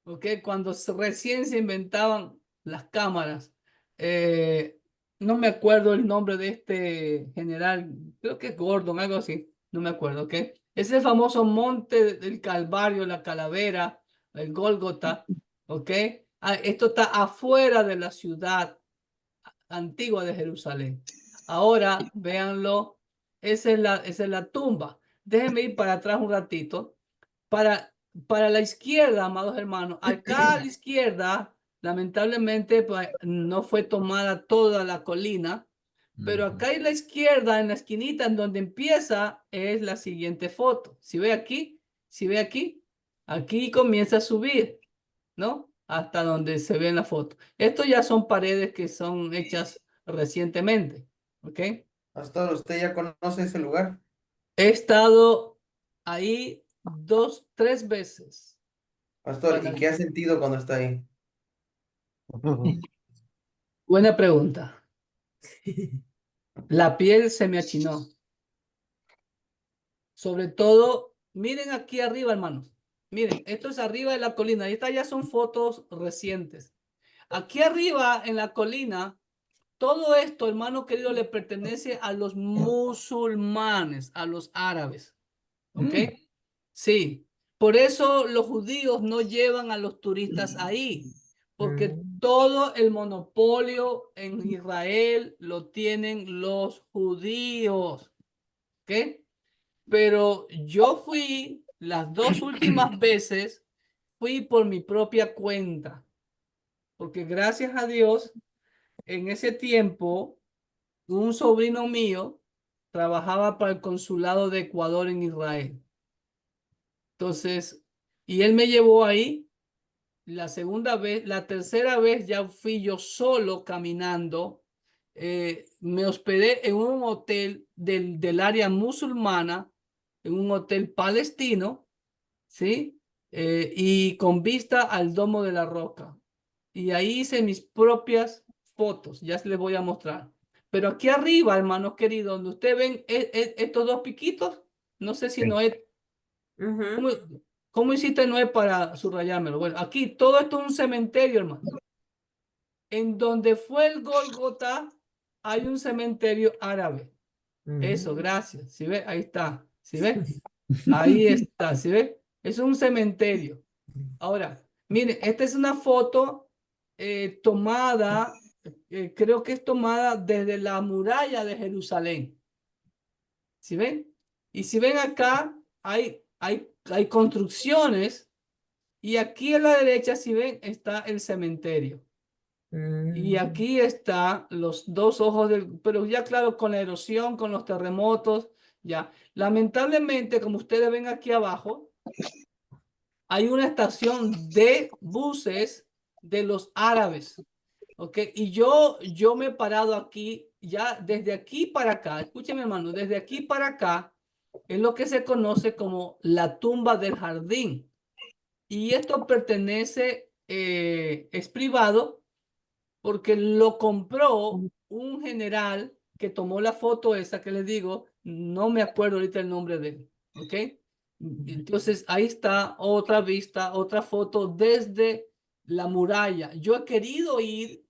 [SPEAKER 1] ¿Ok? Cuando recién se inventaban las cámaras. No me acuerdo el nombre de este general, creo que es Gordon, algo así, no me acuerdo, ¿ok? Es el famoso monte del Calvario, la calavera, el Gólgota, ¿ok? Esto está afuera de la ciudad antigua de Jerusalén. Ahora, véanlo, esa es la tumba. Déjenme ir para atrás un ratito. Para la izquierda, amados hermanos, acá a la izquierda, lamentablemente, pues, no fue tomada toda la colina, pero acá en la izquierda, en la esquinita en donde empieza, es la siguiente foto. Si ve aquí, aquí comienza a subir, ¿no? Hasta donde se ve en la foto. Estos ya son paredes que son hechas recientemente, ¿ok?
[SPEAKER 6] Pastor, ¿usted ya conoce ese lugar?
[SPEAKER 1] He estado ahí 3 veces.
[SPEAKER 6] Pastor, ¿y qué ha sentido cuando está ahí?
[SPEAKER 1] Buena pregunta. La piel se me achinó. Sobre todo, miren aquí arriba, hermanos. Miren, esto es arriba de la colina. Y estas ya son fotos recientes. Aquí arriba en la colina, todo esto, hermano querido, le pertenece a los musulmanes, a los árabes. ¿Ok? Sí. Por eso los judíos no llevan a los turistas ahí, porque todo el monopolio en Israel lo tienen los judíos. ¿Ok? Pero yo fui las 2 últimas veces, fui por mi propia cuenta, porque gracias a Dios, en ese tiempo, un sobrino mío trabajaba para el consulado de Ecuador en Israel. Entonces, y él me llevó ahí. La segunda vez, la tercera vez ya fui yo solo caminando me hospedé en un hotel del área musulmana, en un hotel palestino, ¿sí? Y con vista al Domo de la Roca. Y ahí hice mis propias fotos, ya les voy a mostrar. Pero aquí arriba, hermanos queridos, donde ustedes ven estos dos piquitos, no sé si Noé, ¿cómo hiciste Noé para subrayármelo? Bueno, aquí todo esto es un cementerio, hermano. En donde fue el Gólgota, hay un cementerio árabe. Eso, gracias. ¿Sí ve? Ahí está. ¿Sí ve? Ahí está. ¿Sí ve? Es un cementerio. Ahora, miren, esta es una foto tomada, creo que es tomada desde la muralla de Jerusalén. ¿Sí ven? Y si ven acá, hay construcciones y aquí a la derecha, si ven, está el cementerio. Y aquí está los dos ojos pero ya claro, con la erosión, con los terremotos, ya. Lamentablemente, como ustedes ven aquí abajo, hay una estación de buses de los árabes, ¿ok? Y yo me he parado aquí, ya desde aquí para acá, escúcheme hermano, desde aquí para acá es lo que se conoce como la tumba del jardín. Y esto pertenece, es privado, porque lo compró un general que tomó la foto esa que les digo, no me acuerdo ahorita el nombre de él, ¿ok? Entonces ahí está otra vista, otra foto desde la muralla. Yo he querido ir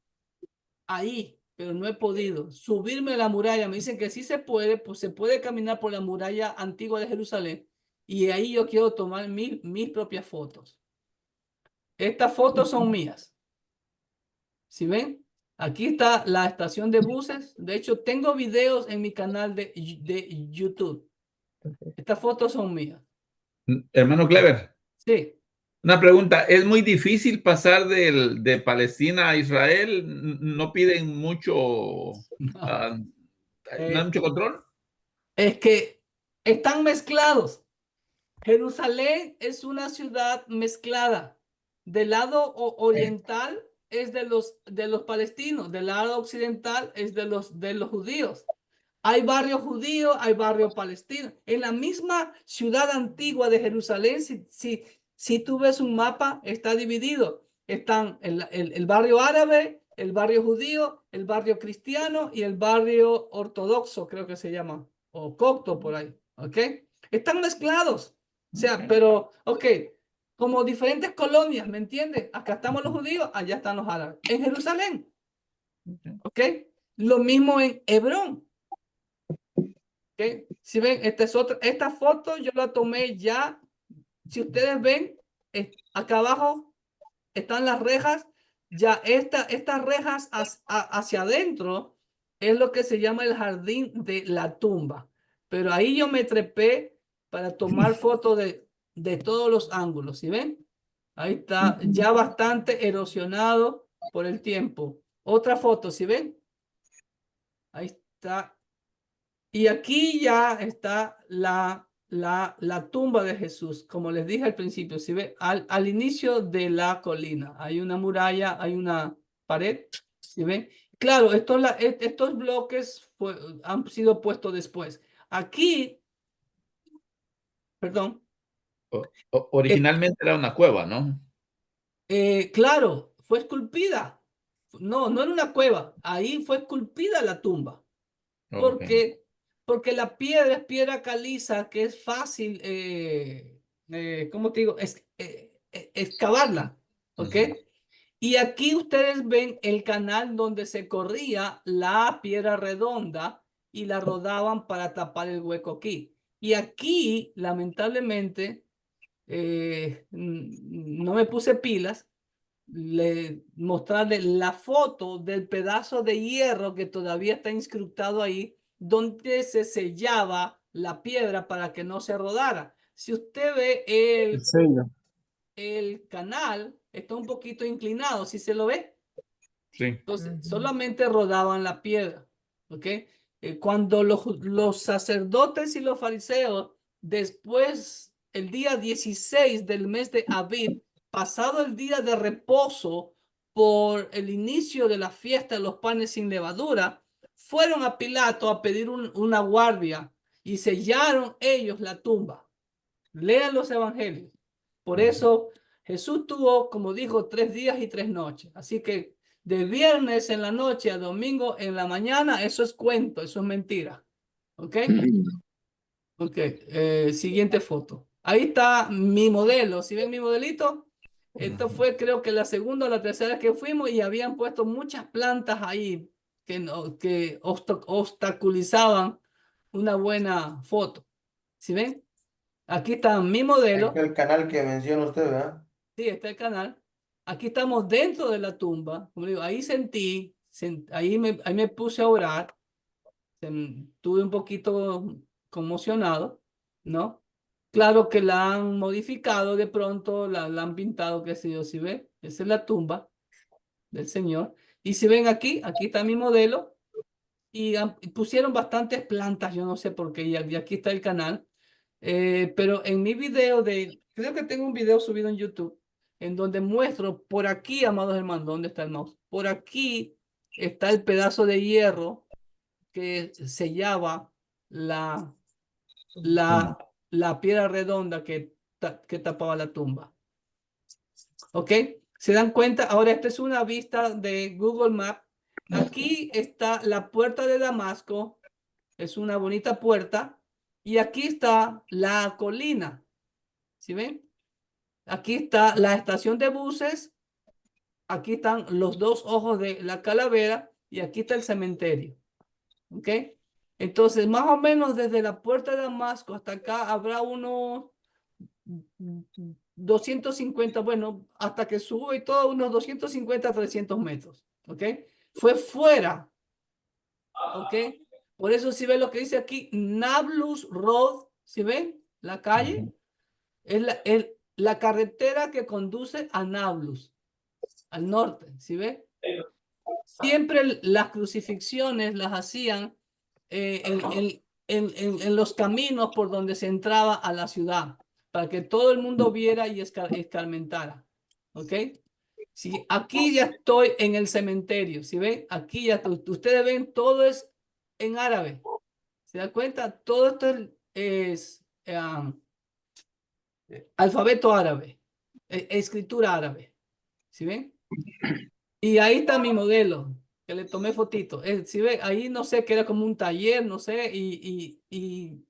[SPEAKER 1] ahí, pero no he podido subirme a la muralla. Me dicen que sí se puede, pues se puede caminar por la muralla antigua de Jerusalén y ahí yo quiero tomar mis propias fotos. Estas fotos son mías. ¿Sí ven? Aquí está la estación de buses. De hecho, tengo videos en mi canal de YouTube. Estas fotos son mías.
[SPEAKER 4] Hermano Clever.
[SPEAKER 1] Sí.
[SPEAKER 4] Una pregunta, ¿es muy difícil pasar de Palestina a Israel? ¿No piden mucho, no hay mucho control?
[SPEAKER 1] Es que están mezclados. Jerusalén es una ciudad mezclada. Del lado oriental es de los palestinos, del lado occidental es de los judíos. Hay barrio judío, hay barrio palestino. En la misma ciudad antigua de Jerusalén, si tú ves un mapa, está dividido. Están el barrio árabe, el barrio judío, el barrio cristiano y el barrio ortodoxo, creo que se llama, o copto por ahí. ¿Ok? Están mezclados. O sea, pero, ok, como diferentes colonias, ¿me entiendes? Acá estamos los judíos, allá están los árabes. En Jerusalén. ¿Ok? Lo mismo en Hebrón. ¿Okay? Si ven, esta foto yo la tomé ya. Si ustedes ven, acá abajo están las rejas. Ya estas rejas hacia adentro es lo que se llama el jardín de la tumba. Pero ahí yo me trepé para tomar fotos de todos los ángulos. ¿Sí ven? Ahí está ya bastante erosionado por el tiempo. Otra foto, ¿sí ven? Ahí está. Y aquí ya está la tumba de Jesús, como les dije al principio, si ve, al inicio de la colina, hay una muralla, hay una pared, ¿sí ven? Claro, estos bloques han sido puestos después. Aquí, perdón.
[SPEAKER 4] Originalmente era una cueva, ¿no?
[SPEAKER 1] Claro, fue esculpida. No era una cueva, ahí fue esculpida la tumba. Porque la piedra es piedra caliza, que es fácil, ¿cómo te digo? Excavarla, ¿ok? Y aquí ustedes ven el canal donde se corría la piedra redonda y la rodaban para tapar el hueco aquí. Y aquí, lamentablemente, no me puse pilas, mostrarle la foto del pedazo de hierro que todavía está incrustado ahí, donde se sellaba la piedra para que no se rodara. Si usted ve el canal, está un poquito inclinado, ¿sí se lo ve?
[SPEAKER 4] Sí.
[SPEAKER 1] Entonces, solamente rodaban la piedra, ¿ok? Cuando los sacerdotes y los fariseos, después, el día 16 del mes de Abib, pasado el día de reposo por el inicio de la fiesta de los panes sin levadura, fueron a Pilato a pedir una guardia y sellaron ellos la tumba. Lean los evangelios. Por eso Jesús tuvo, como dijo, 3 días y 3 noches. Así que de viernes en la noche a domingo en la mañana, eso es cuento, eso es mentira. ¿Ok? Ok, siguiente foto. Ahí está mi modelo. ¿Sí ven mi modelito? Esto fue, creo que la segunda o la tercera vez que fuimos y habían puesto muchas plantas ahí que obstaculizaban una buena foto. ¿Sí ven? Aquí está mi modelo.
[SPEAKER 6] Este es el canal que menciona usted, ¿verdad?
[SPEAKER 1] Sí, está el canal. Aquí estamos dentro de la tumba. Como digo, ahí ahí me puse a orar. Estuve un poquito conmocionado, ¿no? Claro que la han modificado de pronto, la han pintado, qué sé yo, si ve, esa es la tumba del Señor. Y si ven aquí está mi modelo y pusieron bastantes plantas, yo no sé por qué, y aquí está el canal. Pero en mi video creo que tengo un video subido en YouTube, en donde muestro por aquí, amados hermanos, ¿dónde está el mouse? Por aquí está el pedazo de hierro que sellaba la piedra redonda que tapaba la tumba. ¿Ok? ¿Se dan cuenta? Ahora esta es una vista de Google Maps. Aquí está la puerta de Damasco. Es una bonita puerta. Y aquí está la colina. ¿Sí ven? Aquí está la estación de buses. Aquí están los 2 ojos de la calavera. Y aquí está el cementerio. ¿Ok? Entonces, más o menos desde la puerta de Damasco hasta acá habrá unos 250, bueno, hasta que sube y todo, unos 250, 300 metros. ¿Ok? Fue fuera. ¿Ok? Por eso si ven lo que dice aquí, Nablus Road, ¿sí ven? La calle es la carretera que conduce a Nablus, al norte, ¿sí ven? Siempre las crucifixiones las hacían en los caminos por donde se entraba a la ciudad, para que todo el mundo viera y escarmentara. ¿Ok? Sí, aquí ya estoy en el cementerio. ¿Sí ven? Aquí ya ustedes ven, todo es en árabe. ¿Se dan cuenta? Todo esto es alfabeto árabe, escritura árabe. ¿Sí ven? Y ahí está mi modelo, que le tomé fotito. ¿Sí ven? Ahí no sé, que era como un taller, no sé, y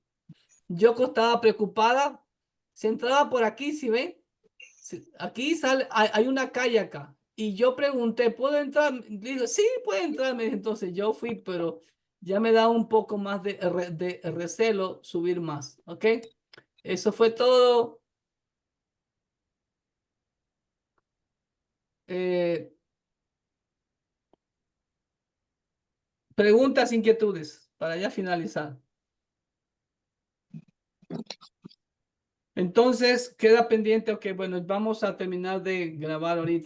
[SPEAKER 1] yo estaba preocupada. Se entraba por aquí, ¿sí ven? Aquí sale, hay una calle acá. Y yo pregunté, ¿puedo entrar? Digo, sí, puede entrar. Entonces yo fui, pero ya me da un poco más de recelo subir más. ¿Ok? Eso fue todo. Preguntas, inquietudes, para ya finalizar. Entonces, queda pendiente, ok, bueno, vamos a terminar de grabar ahorita.